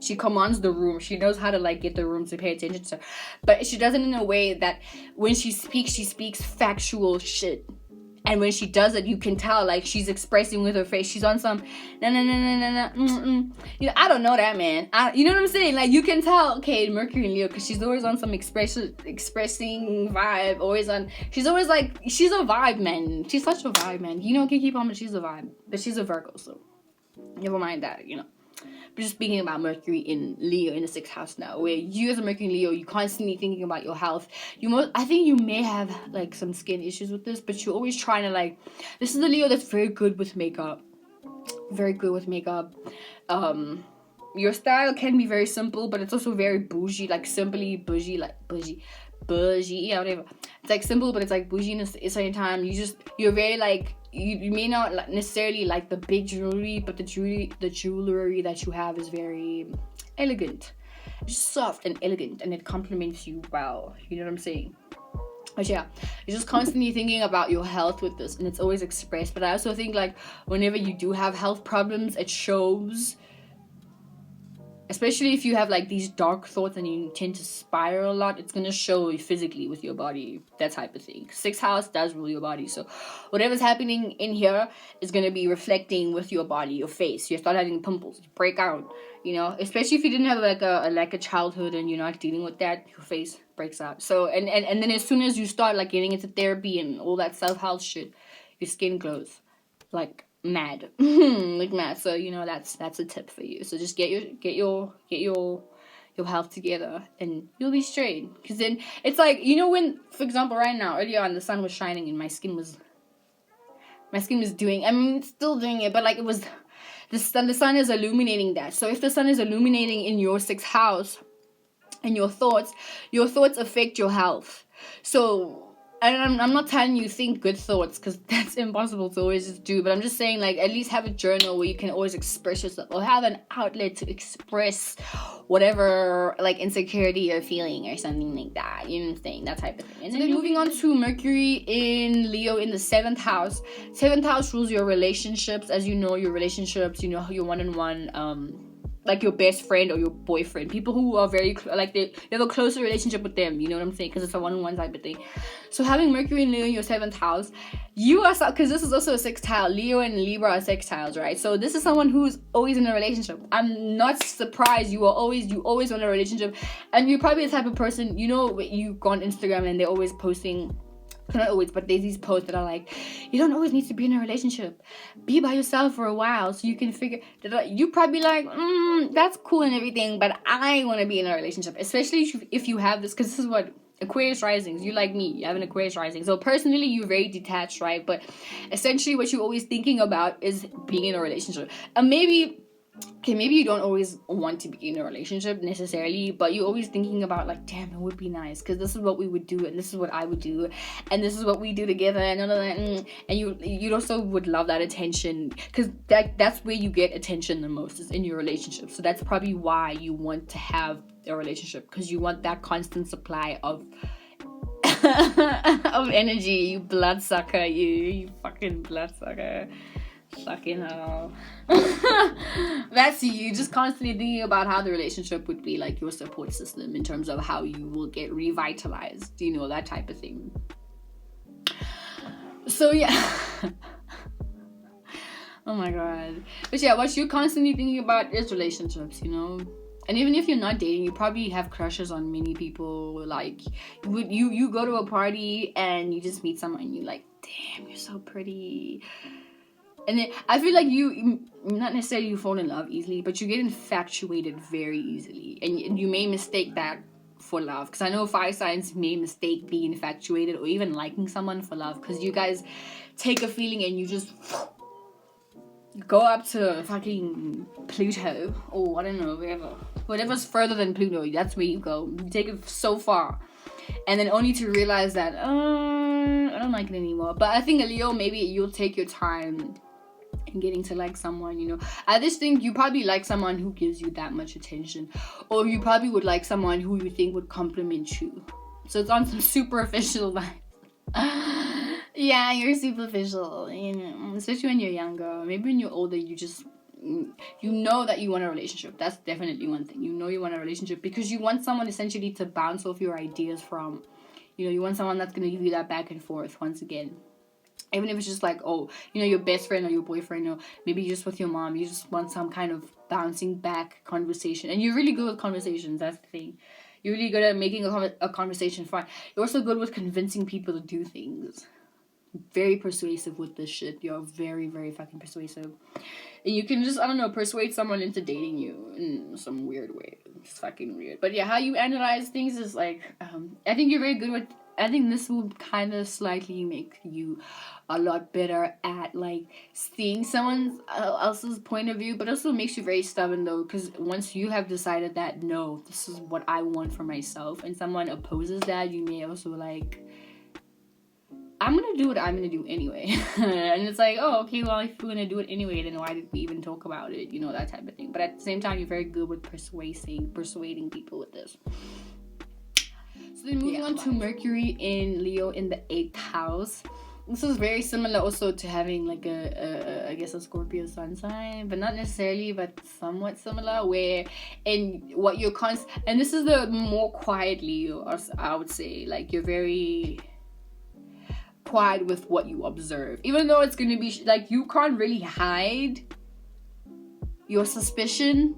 S1: She commands the room. She knows how to like get the room to pay attention to her. But she does it in a way that when she speaks factual shit. And when she does it, you can tell like she's expressing with her face. She's on some You know, I don't know that, man. You know what I'm saying? Like you can tell, okay, Mercury and Leo, because she's always on some expressing vibe. She's always like, she's a vibe, man. She's such a vibe, man. You know, Kiki Palmer, she's a vibe, but she's a Virgo, so never mind that. You know. But just speaking about Mercury in Leo in the 6th house now, where you as a Mercury in Leo, you're constantly thinking about your health. I think you may have like some skin issues with this, but you're always trying to like. This is the Leo that's very good with makeup. Very good with makeup. Your style can be very simple, but it's also very bougie, like simply bougie, like bougie, yeah, whatever. It's like simple, but it's like bougie at the same time. You're very like. You may not necessarily like the big jewelry, but the jewelry that you have is very elegant, just soft and elegant, and it complements you well. You know what I'm saying? But yeah, you're just constantly thinking about your health with this, and it's always expressed. But I also think like whenever you do have health problems, it shows. Especially if you have like these dark thoughts and you tend to spiral a lot, it's going to show physically with your body, that type of thing. 6th house does rule your body. So whatever's happening in here is going to be reflecting with your body, your face. You start having pimples, you break out, you know, especially if you didn't have like a childhood and you're not dealing with that, your face breaks out. So, and then as soon as you start like getting into therapy and all that self-health shit, your skin glows like mad. Like mad. So you know that's a tip for you. So just get your health together and you'll be straight. Because then it's like, you know, when, for example, right now earlier on the sun was shining and my skin was doing, I mean it's still doing it, but like it was the sun is illuminating that. So if the sun is illuminating in your 6th house and your thoughts affect your health. So and I'm not telling you think good thoughts, because that's impossible to always just do, but I'm just saying like at least have a journal where you can always express yourself, or have an outlet to express whatever like insecurity you're feeling or something like that. You know what I'm saying? That type of thing. And then moving on to Mercury in Leo in the 7th house. 7th house rules your relationships. As you know, your relationships, you know, your one-on-one like your best friend or your boyfriend, people who are very like you have a closer relationship with them, you know what I'm saying, because it's a one-on-one type of thing. So having Mercury and Leo in your 7th house, you are, because this is also a sextile. Leo and Libra are sextiles, right? So this is someone who's always in a relationship. I'm not surprised. You always want a relationship, and you're probably the type of person, you know, you go on Instagram and they're always posting. Not always, but there's these posts that are like, you don't always need to be in a relationship. Be by yourself for a while so you can figure that. You probably like, that's cool and everything, but I want to be in a relationship. Especially if you have this, because this is what Aquarius risings. You like me, you have an Aquarius rising. So personally, you're very detached, right? But essentially, what you're always thinking about is being in a relationship. And maybe you don't always want to be in a relationship necessarily, but you're always thinking about like, damn, it would be nice because this is what we would do and this is what I would do and this is what we do together and you also would love that attention, because that's where you get attention the most, is in your relationship. So that's probably why you want to have a relationship, because you want that constant supply of of energy. You bloodsucker, you fucking bloodsucker. Fucking hell. That's you just constantly thinking about how the relationship would be like your support system in terms of how you will get revitalized, you know, that type of thing. So yeah. Oh my god. But yeah, what you're constantly thinking about is relationships, you know. And even if you're not dating, you probably have crushes on many people. Like you go to a party and you just meet someone and you're like, damn, you're so pretty. And then I feel like you not necessarily you fall in love easily, but you get infatuated very easily, and you may mistake that for love. Because I know fire signs may mistake being infatuated or even liking someone for love, because you guys take a feeling and you just go up to fucking Pluto, or I don't know, whatever's further than Pluto. That's where you go. You take it so far, and then only to realize that I don't like it anymore. But I think a Leo, maybe you'll take your time in getting to like someone, you know. I just think you probably like someone who gives you that much attention, or you probably would like someone who you think would compliment you. So it's on some superficial vibes. Yeah, you're superficial, you know, especially when you're younger. Maybe when you're older, you just you know that you want a relationship. That's definitely one thing. You know you want a relationship because you want someone essentially to bounce off your ideas from. You know, you want someone that's going to give you that back and forth once again. Even if it's just like, oh, you know, your best friend or your boyfriend, or maybe just with your mom, you just want some kind of bouncing back conversation. And you're really good with conversations, that's the thing. You're really good at making a conversation fun. You're also good with convincing people to do things. Very persuasive with this shit. You're very, very fucking persuasive. And you can just, I don't know, persuade someone into dating you in some weird way. It's fucking weird. But yeah, how you analyze things is like, I think you're very good with, I think this will kind of slightly make you a lot better at like seeing someone else's point of view, but also makes you very stubborn though, because once you have decided that, no, this is what I want for myself, and someone opposes that, you may also like, I'm gonna do what I'm gonna do anyway. And it's like, oh, okay, well, if we're gonna do it anyway, then why did we even talk about it? You know, that type of thing. But at the same time, you're very good with persuading people with this. So then moving on to Mercury in Leo in the 8th house. This is very similar also to having like I guess a Scorpio sun sign, but not necessarily, but somewhat similar, where in what you're and this is the more quiet Leo, I would say. Like, you're very quiet with what you observe, even though it's gonna be like you can't really hide your suspicion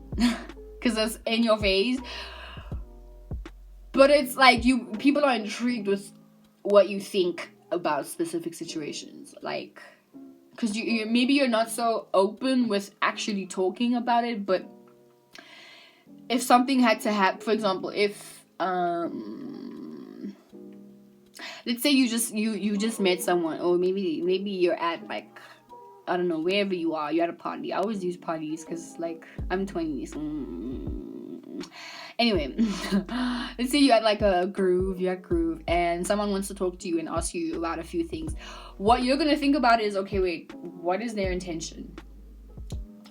S1: because it's in your face, but it's like people are intrigued with what you think about specific situations, like, because you maybe you're not so open with actually talking about it, but if something had to happen, for example, if let's say you just met someone, or maybe you're at like, I don't know, wherever you are, you're at a party. I always use parties because like I'm 20, so anyway. Let's say you're at like a groove, and someone wants to talk to you and ask you about a few things. What you're gonna think about is, okay, wait, what is their intention?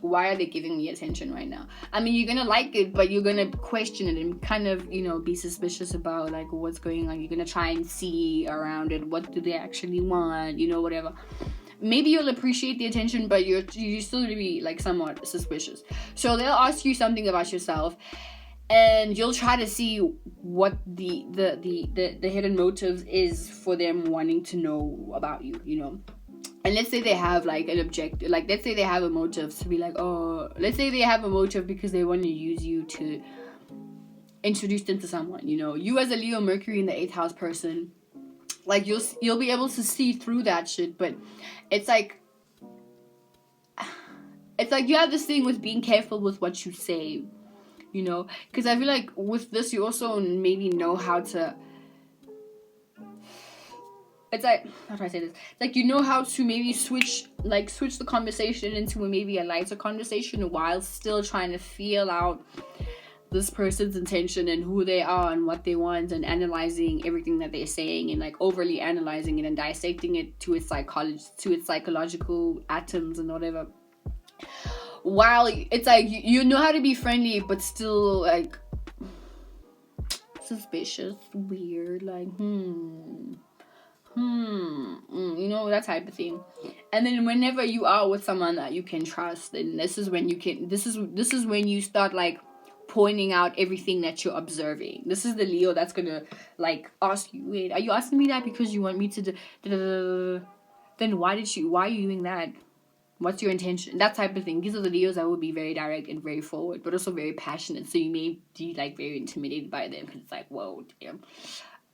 S1: Why are they giving me attention right now? I mean, you're gonna like it, but you're gonna question it and kind of, you know, be suspicious about like what's going on. You're gonna try and see around it. What do they actually want? You know, whatever. Maybe you'll appreciate the attention, but you're still gonna be like somewhat suspicious. So they'll ask you something about yourself, and you'll try to see what the hidden motive is for them wanting to know about you. You know. And let's say they have like an objective, like let's say they have a motive to be like, oh, let's say they have a motive because they want to use you to introduce them to someone, you know. You as a Leo Mercury in the 8th house person, like you'll be able to see through that shit, but it's like you have this thing with being careful with what you say, you know, because I feel like with this you also maybe know how to. It's like, how do I say this? It's like you know how to maybe switch the conversation into maybe a lighter conversation while still trying to feel out this person's intention and who they are and what they want, and analyzing everything that they're saying and like overly analyzing it and dissecting it to its psychological atoms and whatever. While it's like you know how to be friendly but still like suspicious, weird, like you know, that type of thing. And then whenever you are with someone that you can trust, then this is when you start like pointing out everything that you're observing. This is the Leo that's gonna like ask you, wait, are you asking me that because you want me to then why are you doing that? What's your intention? That type of thing. These are the Leos that will be very direct and very forward, but also very passionate, so you may be like very intimidated by them because it's like, whoa, damn,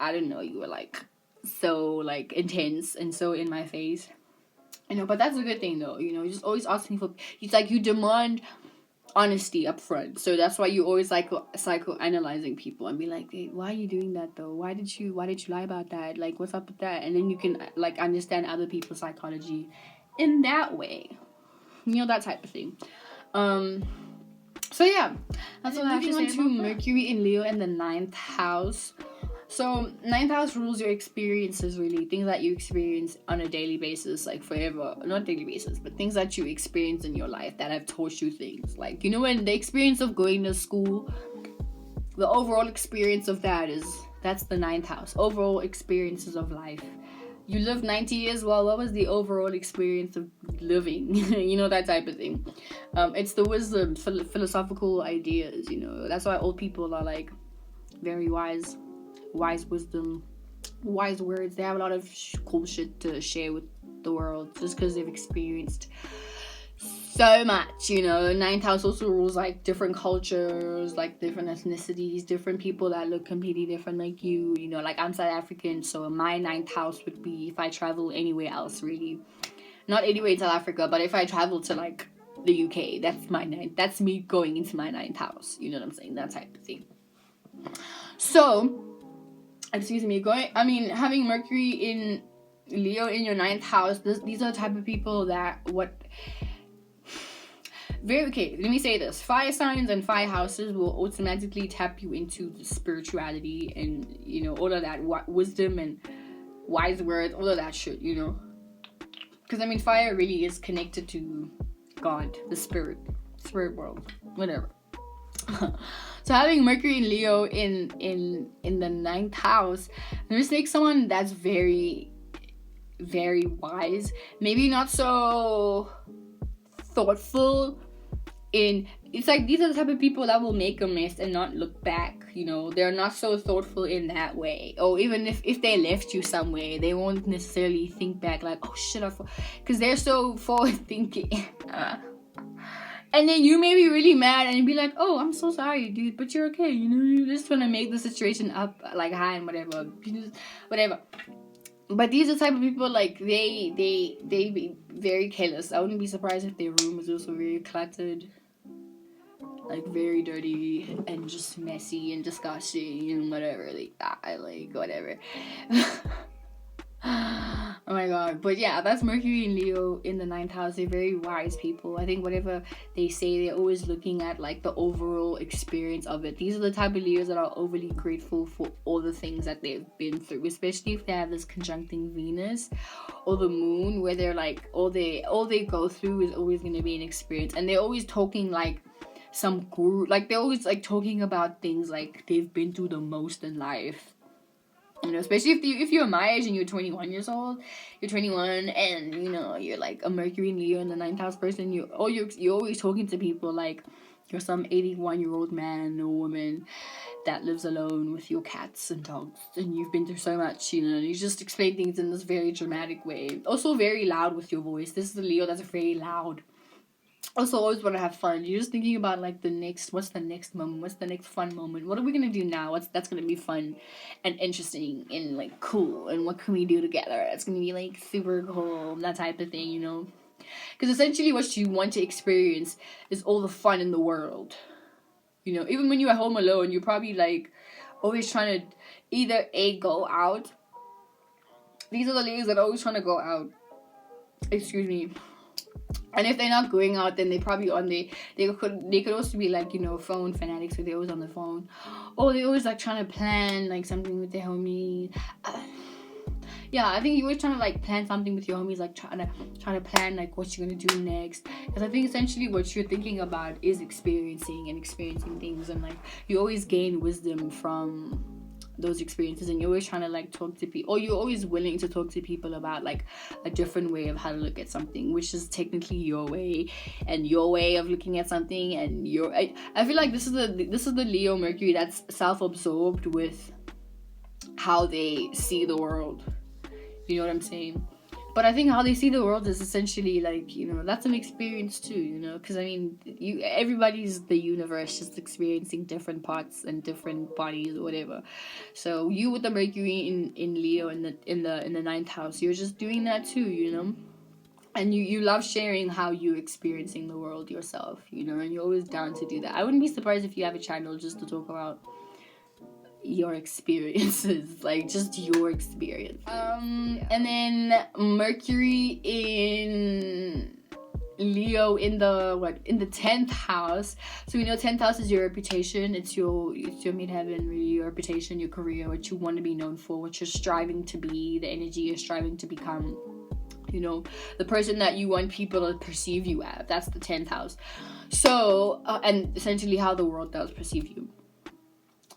S1: I didn't know you were like so like intense and so in my face, you know. But that's a good thing though, you know. You're just always asking for, it's like you demand honesty up front, so that's why you always like psychoanalyzing people and be like, hey, why are you doing that though? Why did you lie about that? Like, what's up with that? And then you can like understand other people's psychology in that way, you know, that type of thing. So yeah, that's what I have to say about Mercury in Leo in the 9th house. So 9th house rules your experiences, really, things that you experience on a daily basis, like forever, not daily basis, but things that you experience in your life that have taught you things. Like, you know, when the experience of going to school, the overall experience of that's the 9th house, overall experiences of life. You lived 90 years, well, what was the overall experience of living. You know, that type of thing. It's the wisdom, philosophical ideas, you know. That's why old people are like very wise wisdom, wise words. They have a lot of cool shit to share with the world just because they've experienced so much, you know. Ninth house also rules like different cultures, like different ethnicities, different people that look completely different like you know. Like I'm South African, so my ninth house would be if I travel anywhere else, really. Not anywhere in South Africa, but if I travel to like the UK, that's my ninth. That's me going into my ninth house. You know what I'm saying? That type of thing. So, excuse me, having Mercury in Leo in your ninth house, these are the type of people that let me say this. Fire signs and fire houses will automatically tap you into the spirituality and, you know, all of that wisdom and wise words, all of that shit, you know. Because, fire really is connected to God, the spirit world, whatever. So having Mercury in Leo in the ninth house, this makes someone that's very, very wise. Maybe not so thoughtful. It's like these are the type of people that will make a mess and not look back, you know. They're not so thoughtful in that way. Or even if they left you somewhere, they won't necessarily think back like, oh shit, because they're so forward thinking. And then you may be really mad and be like, oh, I'm so sorry, dude, but you're okay, you know. You just want to make the situation up like high and whatever. But these are the type of people, like, they be very careless. I wouldn't be surprised if their room is also very cluttered, like, very dirty and just messy and disgusting and whatever, like that, like, whatever. Oh my god. But yeah, that's Mercury and Leo in the ninth house. They're very wise people. I think whatever they say, they're always looking at like the overall experience of it. These are the type of Leos that are overly grateful for all the things that they've been through, especially if they have this conjuncting Venus or the moon, where they're like all they go through is always going to be an experience. And they're always talking like some guru, like they're always like talking about things like they've been through the most in life. You know, especially if you're my age and you're 21 years old, you're 21 and, you know, you're like a Mercury and Leo in the ninth house person, you're always talking to people like you're some 81-year-old man or woman that lives alone with your cats and dogs, and you've been through so much, you know, you just explain things in this very dramatic way. Also very loud with your voice. This is the Leo that's very loud. Also always want to have fun. You're just thinking about like what's the next moment, what's the next fun moment, what are we gonna do now, that's gonna be fun and interesting and like cool, and what can we do together, it's gonna be like super cool, that type of thing, you know. Because essentially what you want to experience is all the fun in the world, you know. Even when you're at home alone, you're probably like always trying to either go out. These are the ladies that are always trying to go out, excuse me. And if they're not going out, then they probably they could also be like, you know, phone fanatics, so they're always on the phone. Or they always like trying to plan like something with their homies. Yeah, I think you're always trying to like plan something with your homies, like trying to plan like what you're gonna do next. Because I think essentially what you're thinking about is experiencing things, and like you always gain wisdom from those experiences, and you're always trying to like talk to people, or you're always willing to talk to people about like a different way of how to look at something, which is technically your way and your way of looking at something. And I feel like this is the Leo Mercury that's self-absorbed with how they see the world, you know what I'm saying? But I think how they see the world is essentially like, you know, that's an experience too, you know, because I mean, everybody's the universe, just experiencing different parts and different bodies or whatever. So you with the Mercury in Leo in the ninth house, you're just doing that too, you know. And you love sharing how you're experiencing the world yourself, you know, and you're always down to do that. I wouldn't be surprised if you have a channel just to talk about your experiences, like just your experience. And then Mercury in Leo in the 10th house. So we know 10th house is your reputation. It's your midheaven, really, your reputation, your career, what you want to be known for, what you're striving to be, the energy you're striving to become, you know, the person that you want people to perceive you as. That's the 10th house. So and essentially how the world does perceive you.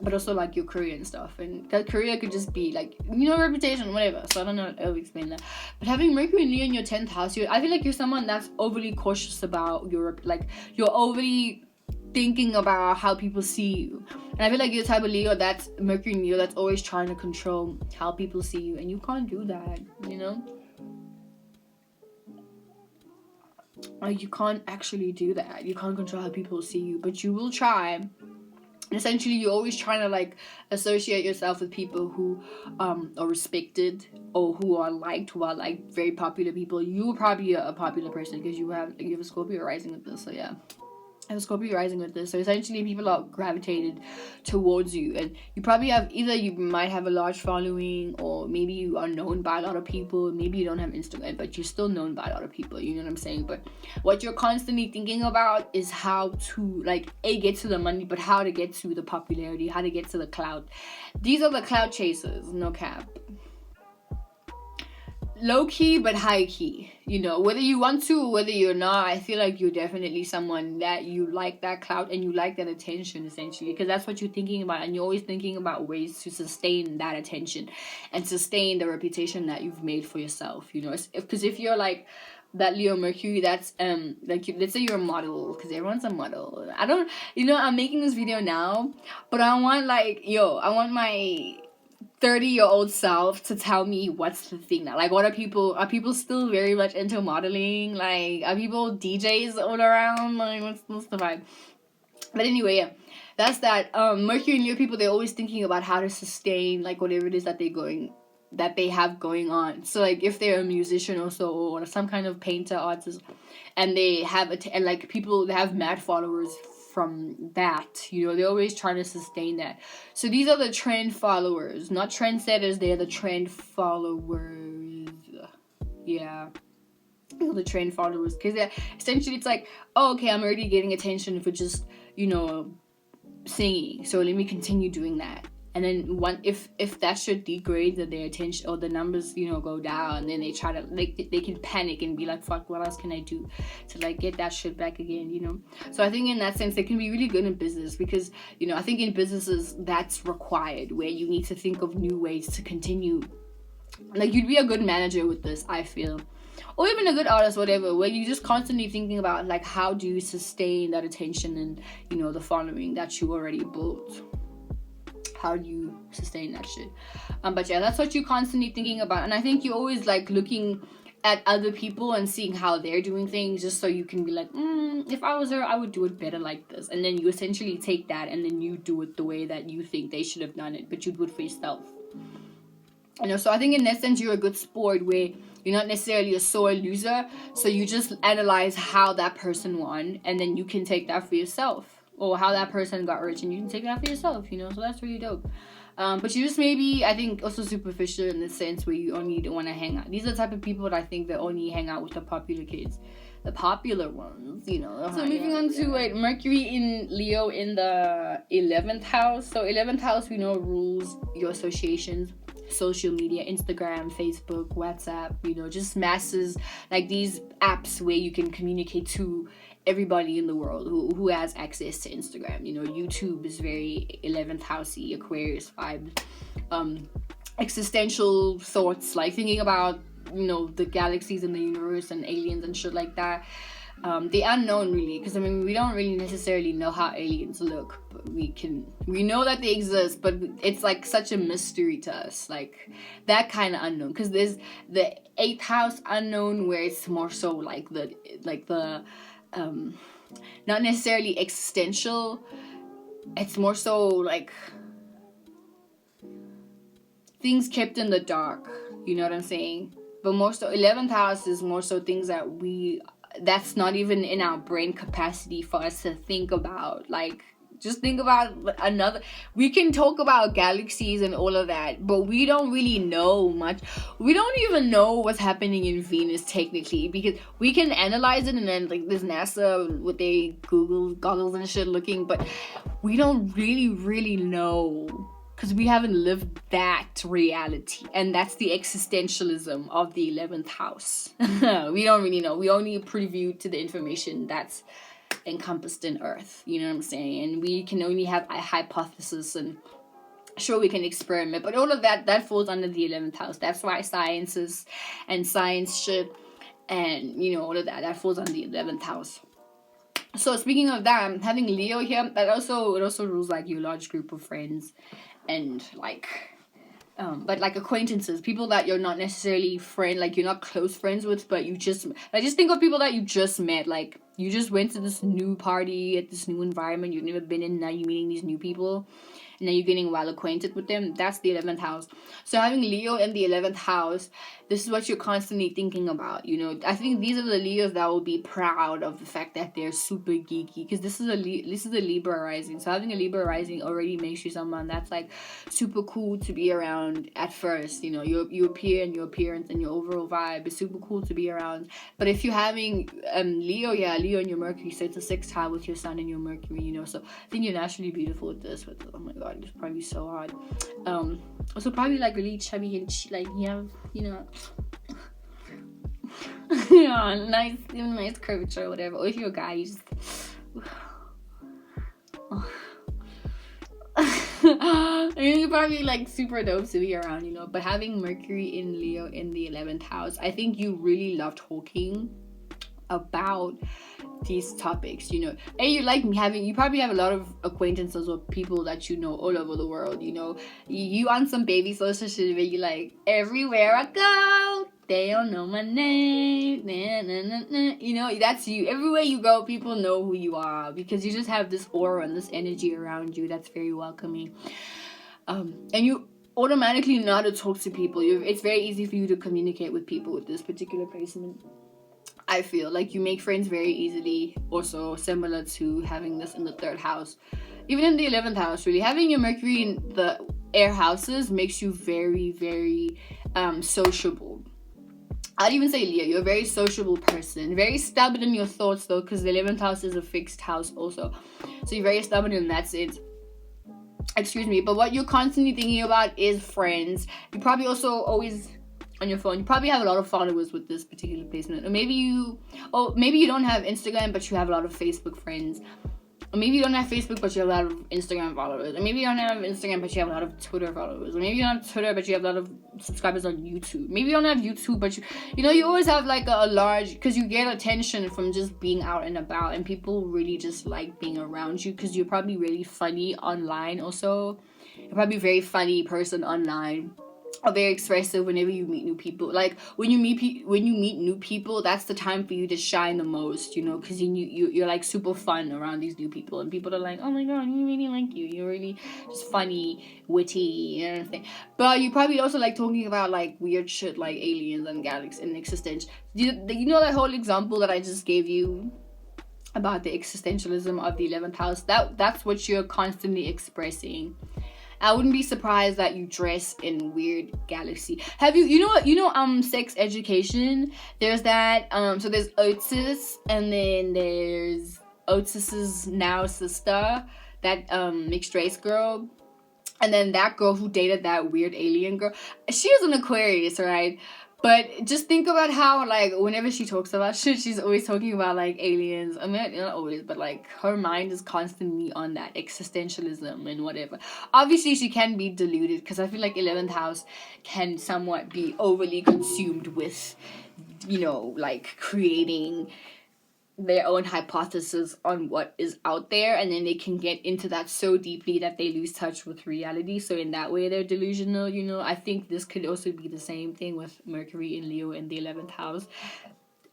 S1: but also like your career and stuff. And that career could just be like, you know, reputation, whatever. So I don't know how to explain that. But having Mercury and Leo in your 10th house, I feel like you're someone that's overly cautious about you're overly thinking about how people see you. And I feel like you're the type of Leo, that's Mercury and Leo, that's always trying to control how people see you. And you can't do that, you know? Like, you can't actually do that. You can't control how people see you, but you will try. And essentially, you're always trying to like associate yourself with people who are respected, or who are like very popular people. You are probably a popular person because you have a Scorpio rising with this. So yeah, I have a Scorpio rising with this. So essentially, people are gravitated towards you, and you probably have either you might have a large following, or maybe you are known by a lot of people. Maybe you don't have Instagram, but you're still known by a lot of people. You know what I'm saying? But what you're constantly thinking about is how to like get to the money, but how to get to the popularity, how to get to the clout. These are the clout chasers, no cap. Low key but high key, you know, whether you want to or whether you're not. I feel like you're definitely someone that you like that clout and you like that attention, essentially, because that's what you're thinking about, and you're always thinking about ways to sustain that attention and sustain the reputation that you've made for yourself, you know. Because if you're like that Leo Mercury, that's like, let's say you're a model, because everyone's a model. I don't, you know, I'm making this video now, but I want my 30-year-old self to tell me what's the thing now. Like, what are people still very much into modeling? Like, are people DJs all around? Like, what's the vibe? But anyway, yeah, that's that. Mercury and Leo people, they're always thinking about how to sustain like whatever it is that they have going on. So like, if they're a musician also, or some kind of painter, artist, and they have they have mad followers from that, you know, they're always trying to sustain that. So these are the trend followers, not trendsetters. They're the trend followers. Yeah, the trend followers, because essentially it's like, oh, okay, I'm already getting attention for just, you know, singing, so let me continue doing that. And then if that shit degrades, or their attention or the numbers, you know, go down, and then they try to they can panic and be like, fuck, what else can I do to like get that shit back again, you know? So I think in that sense, they can be really good in business, because, you know, I think in businesses that's required, where you need to think of new ways to continue. Like, you'd be a good manager with this, I feel, or even a good artist, whatever, where you're just constantly thinking about like, how do you sustain that attention and, you know, the following that you already built. How do you sustain that shit? But yeah, that's what you're constantly thinking about. And I think you're always like looking at other people and seeing how they're doing things, just so you can be like, if I was her, I would do it better like this. And then you essentially take that and then you do it the way that you think they should have done it, but you do it for yourself. You know, so I think in that sense, you're a good sport, where you're not necessarily a sore loser. So you just analyze how that person won, and then you can take that for yourself. Or how that person got rich, and you can take that for yourself, you know. So that's really dope. But you just maybe, I think, also superficial in the sense where you only don't want to hang out. These are the type of people that I think that only hang out with the popular kids, the popular ones, you know. So moving on to Mercury in Leo in the 11th house. So 11th house, we know, rules your associations, social media, Instagram, Facebook, WhatsApp, you know, just masses, like these apps where you can communicate to everybody in the world who has access to Instagram. You know, YouTube is very 11th housey, Aquarius vibe, existential thoughts, like thinking about, you know, the galaxies and the universe and aliens and shit like that. The unknown, really, because I mean, we don't really necessarily know how aliens look, but we know that they exist, but it's like such a mystery to us, like that kind of unknown. Because there's the 8th house unknown, where it's more so like the not necessarily existential, it's more so like things kept in the dark, you know what I'm saying? But more so 11th house is more so things that's not even in our brain capacity for us to think about. Like, just think about we can talk about galaxies and all of that, but we don't really know much. We don't even know what's happening in Venus technically, because we can analyze it, and then like there's NASA with their Google goggles and shit looking, but we don't really know, because we haven't lived that reality. And that's the existentialism of the 11th house. We don't really know. We only preview to the information that's encompassed in Earth. You know what I'm saying? And we can only have a hypothesis, and sure, we can experiment, but all of that falls under the 11th house. That's why sciences and science shit and, you know, all of that falls on the 11th house. So speaking of that, having Leo here, it also rules like your large group of friends and like but like acquaintances, people that you're not necessarily like you're not close friends with, but you just think of people that you just met, like you just went to this new party at this new environment you've never been in. Now you're meeting these new people and then you're getting well acquainted with them. That's the 11th house. So having Leo in the 11th house, this is what you're constantly thinking about. You know, I think these are the Leos that will be proud of the fact that they're super geeky, because this is a Libra rising. So having a Libra rising already makes you someone that's like super cool to be around at first. You know, you appear and your appearance and your overall vibe is super cool to be around. But if you're having Leo and your Mercury, so it's a 6th house with your Sun and your Mercury, you know, so I think you're naturally beautiful with this. But oh my god, it's probably so hard. Also probably like really chubby and like you have, you know, yeah, nice curvature or whatever. Or if you're a guy, you just you're probably like super dope to be around, you know. But having Mercury in Leo in the 11th house, I think you really love talking about these topics, you know. And you probably have a lot of acquaintances or people that you know all over the world, you know. You on some baby social shit where you like, everywhere I go they don't know my name, nah, nah, nah, nah. You know, that's you. Everywhere you go, people know who you are, because you just have this aura and this energy around you that's very welcoming. And you automatically know how to talk to people. It's very easy for you to communicate with people with this particular placement. I feel like you make friends very easily, also similar to having this in the 3rd house. Even in the 11th house, really. Having your Mercury in the air houses makes you very, very sociable. I'd even say Leo, you're a very sociable person. Very stubborn in your thoughts, though, because the 11th house is a fixed house also. So you're very stubborn in that sense. Excuse me. But what you're constantly thinking about is friends. You probably also always... on your phone, you probably have a lot of followers with this particular placement. Or maybe you don't have Instagram, but you have a lot of Facebook friends. Or maybe you don't have Facebook, but you have a lot of Instagram followers. Or maybe you don't have Instagram, but you have a lot of Twitter followers. Or maybe you don't have Twitter, but you have a lot of subscribers on YouTube. Maybe you don't have YouTube, but you know, you always have like a large, because you get attention from just being out and about, and people really just like being around you, because you're probably really funny online also. You're probably a very funny person online. Are very expressive whenever you meet new people. Like when you meet new people, that's the time for you to shine the most, you know, because you're like super fun around these new people, and people are like, oh my god, we really like you. You're really just funny, witty, and everything. But you probably also like talking about like weird shit like aliens and galaxies and existential. You know that whole example that I just gave you about the existentialism of the 11th house? That's what you're constantly expressing. I wouldn't be surprised that you dress in weird galaxy. Have you know sex education? There's that, so there's Otis, and then there's Otis's now sister, that mixed race girl. And then that girl who dated that weird alien girl. She is an Aquarius, right? But just think about how, like, whenever she talks about shit, she's always talking about, like, aliens. I mean, not always, but, like, her mind is constantly on that existentialism and whatever. Obviously, she can be deluded, because I feel like 11th house can somewhat be overly consumed with, you know, like, creating their own hypothesis on what is out there, and then they can get into that so deeply that they lose touch with reality. So in that way they're delusional, you know. I think this could also be the same thing with Mercury in Leo in the 11th house.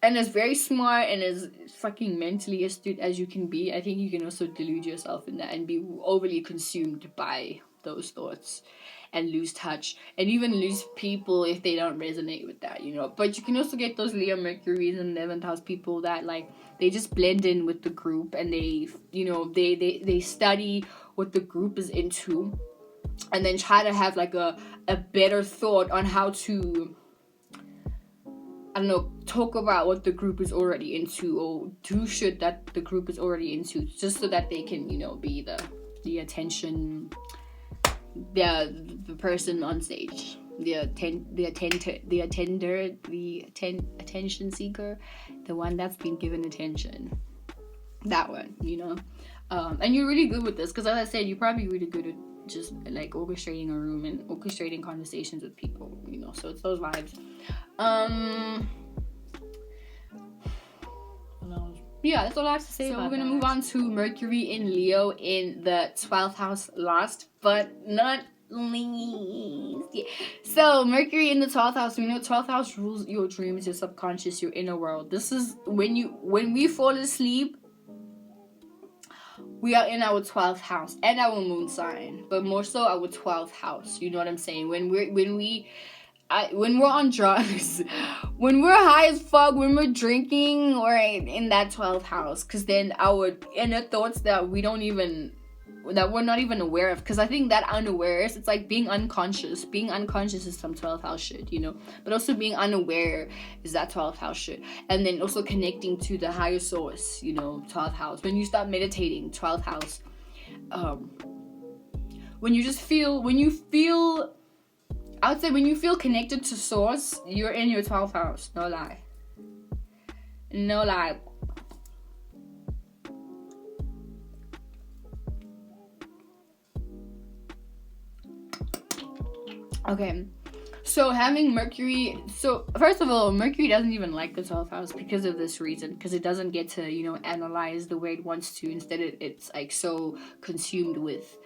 S1: And as very smart and as fucking mentally astute as you can be, I think you can also delude yourself in that and be overly consumed by those thoughts and lose touch, and even lose people if they don't resonate with that, you know. But you can also get those Leo Mercuries and 11th house people that, like, they just blend in with the group, and they, you know, they study what the group is into, and then try to have like a better thought on how to, I don't know, talk about what the group is already into, or do shit that the group is already into, just so that they can, you know, be the attention, the person on stage, the attention seeker, the one that's been given attention. That one, and you're really good with this, because as I said, you're probably really good at just like orchestrating a room and orchestrating conversations with people, so it's those vibes. Yeah, that's all I have to say. So we're gonna move on to Mercury in Leo in the 12th house, last but not least. Yeah. So Mercury in the 12th house, 12th house rules your dreams, your subconscious, your inner world. This is when we fall asleep, we are in our 12th house and our moon sign, but more so our 12th house. You know what I'm saying? When we're on drugs, when we're high as fuck, when we're drinking, we're in that 12th house, because then our inner thoughts that we're not even aware of, because I think that unawares, it's like being unconscious is some 12th house shit, but also being unaware is that 12th house shit. And then also connecting to the higher source, 12th house, when you start meditating, 12th house. When you feel I would say when you feel connected to source, you're in your 12th house. No lie. Okay. So having Mercury, first of all, Mercury doesn't even like the 12th house because of this reason, because it doesn't get to, analyze the way it wants to. Instead, it's like so consumed with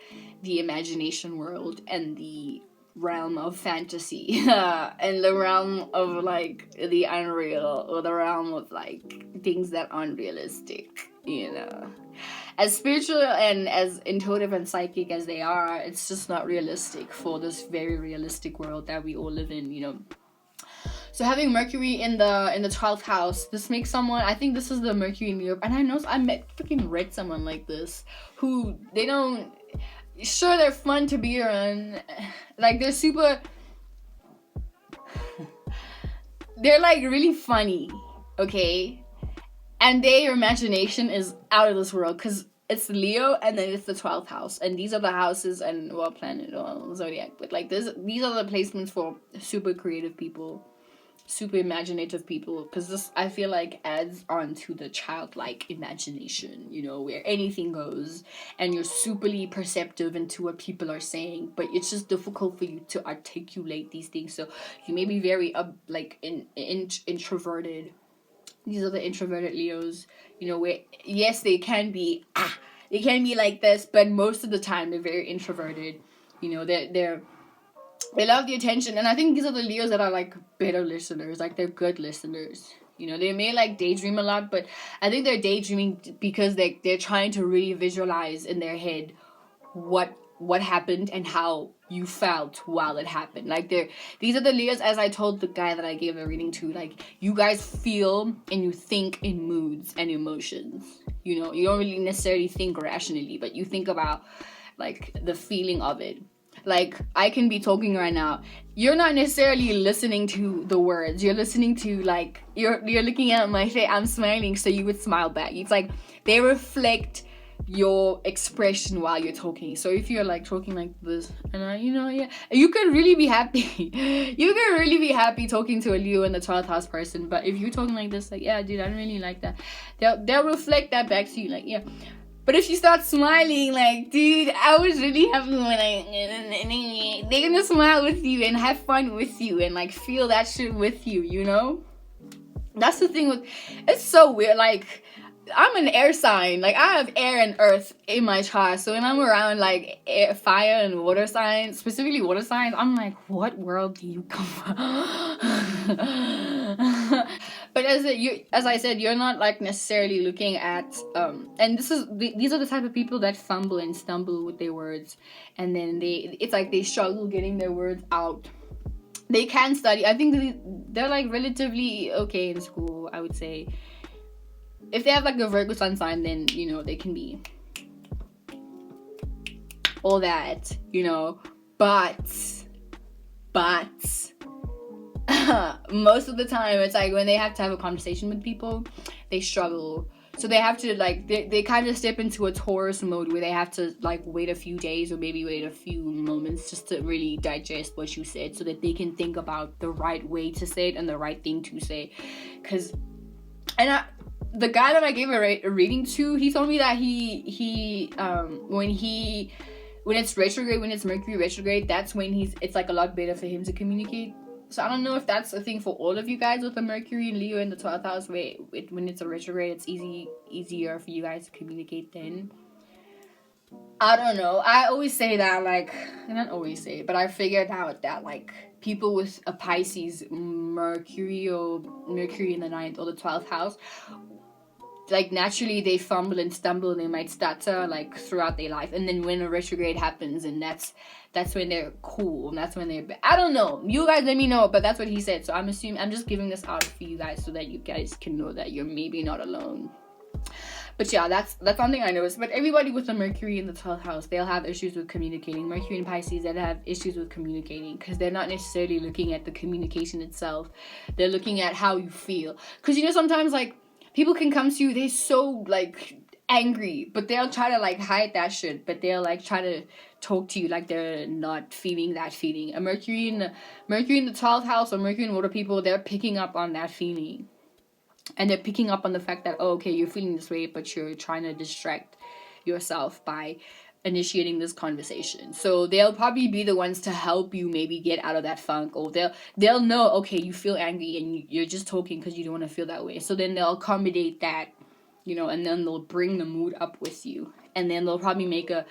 S1: the imagination world and the realm of fantasy and the realm of like the unreal, or the realm of like things that aren't realistic, as spiritual and as intuitive and psychic as they are, it's just not realistic for this very realistic world that we all live in. So having Mercury in the 12th house, this makes someone, I think this is the Mercury in Europe, and I read someone like this who sure, they're fun to be around. Like, they're like really funny, okay? And their imagination is out of this world, because it's Leo and then it's the 12th house. And these are the houses and, planet or zodiac. But like these are the placements for super creative people, super imaginative people, because this, I feel like, adds on to the childlike imagination, where anything goes, and you're superly perceptive into what people are saying, but it's just difficult for you to articulate these things, so you may be very introverted. These are the introverted Leos, where yes, they can be like this, but most of the time they're very introverted. They love the attention, and I think these are the Leos that are like better listeners, like they're good listeners. They may like daydream a lot, but I think they're daydreaming because they're trying to really visualize in their head what happened and how you felt while it happened. Like these are the Leos, as I told the guy that I gave the reading to, like you guys feel and you think in moods and emotions. You don't really necessarily think rationally, but you think about like the feeling of it. Like, I can be talking right now. You're not necessarily listening to the words. You're listening to, like, you're looking at my face. I'm smiling, so you would smile back. It's like they reflect your expression while you're talking. So if you're, like, talking like this, and, you could really be happy. You could really be happy talking to a Leo and the 12th house person. But if you're talking like this, like, yeah, dude, I don't really like that. They'll reflect that back to you, like, yeah. But if you start smiling, like, dude, I was really happy when they're gonna smile with you and have fun with you and, like, feel that shit with you, That's the thing with, it's so weird, like, I'm an air sign, like, I have air and earth in my chart, so when I'm around, like, air, fire and water signs, specifically water signs, I'm like, what world do you come from? But as I said, you're not like necessarily looking at and these are the type of people that fumble and stumble with their words, and then it's like they struggle getting their words out. They can study. I think they're like relatively okay in school, I would say. If they have like a Virgo sun sign, then they can be all that, but most of the time it's like when they have to have a conversation with people, they struggle. So they have to like they kind of step into a Taurus mode where they have to like wait a few days or maybe wait a few moments just to really digest what you said, so that they can think about the right way to say it and the right thing to say. the guy that I gave a reading to, he told me that when it's retrograde, when it's Mercury retrograde, that's when it's like a lot better for him to communicate. So I don't know if that's a thing for all of you guys with the Mercury and Leo in the 12th house, where when it's a retrograde, it's easier for you guys to communicate then. I don't know. I always say that, like, not always say it, but I figured out that, like, people with a Pisces Mercury or Mercury in the 9th or the 12th house, like, naturally they fumble and stumble, they might stutter, like, throughout their life. And then when a retrograde happens, and that's when they're cool, and that's when they're I don't know. You guys let me know, but that's what he said. So I'm just giving this out for you guys so that you guys can know that you're maybe not alone. But yeah, that's something I noticed. But everybody with the Mercury in the 12th house, they'll have issues with communicating. Mercury and Pisces, they'll have issues with communicating because they're not necessarily looking at the communication itself. They're looking at how you feel. Because, you know, sometimes, like, people can come to you, they're so, like, angry, but they'll try to, like, hide that shit. But they'll, like, try to talk to you like they're not feeling that feeling. A Mercury in the 12th house or Mercury in water people, they're picking up on that feeling. And they're picking up on the fact that, oh, okay, you're feeling this way, but you're trying to distract yourself by initiating this conversation. So they'll probably be the ones to help you maybe get out of that funk, or they'll know, okay, you feel angry and you're just talking because you don't want to feel that way. So then they'll accommodate that, you know, and then they'll bring the mood up with you. And then they'll probably make a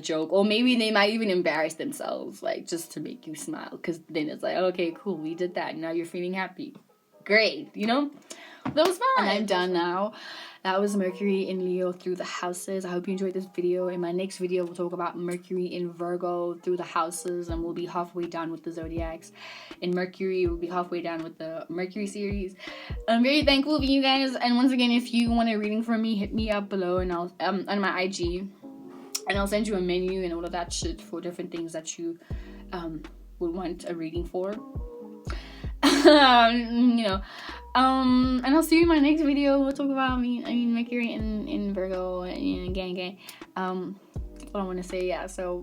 S1: joke, or maybe they might even embarrass themselves, like, just to make you smile, because then it's like, okay, cool, we did that, now you're feeling happy. Great, you know? That was fun. And I'm done now. That was Mercury in Leo through the houses. I hope you enjoyed this video. In my next video, we'll talk about Mercury in Virgo through the houses, and we'll be halfway done with the zodiacs. In Mercury, we'll be halfway done with the Mercury series. I'm very thankful for you guys. And once again, if you want a reading from me, hit me up below, and I'll on my IG, and I'll send you a menu and all of that shit for different things that you would want a reading for. You know. And I'll see you in my next video. We'll talk about Mercury in Virgo and gang. That's what I want to say. Yeah, so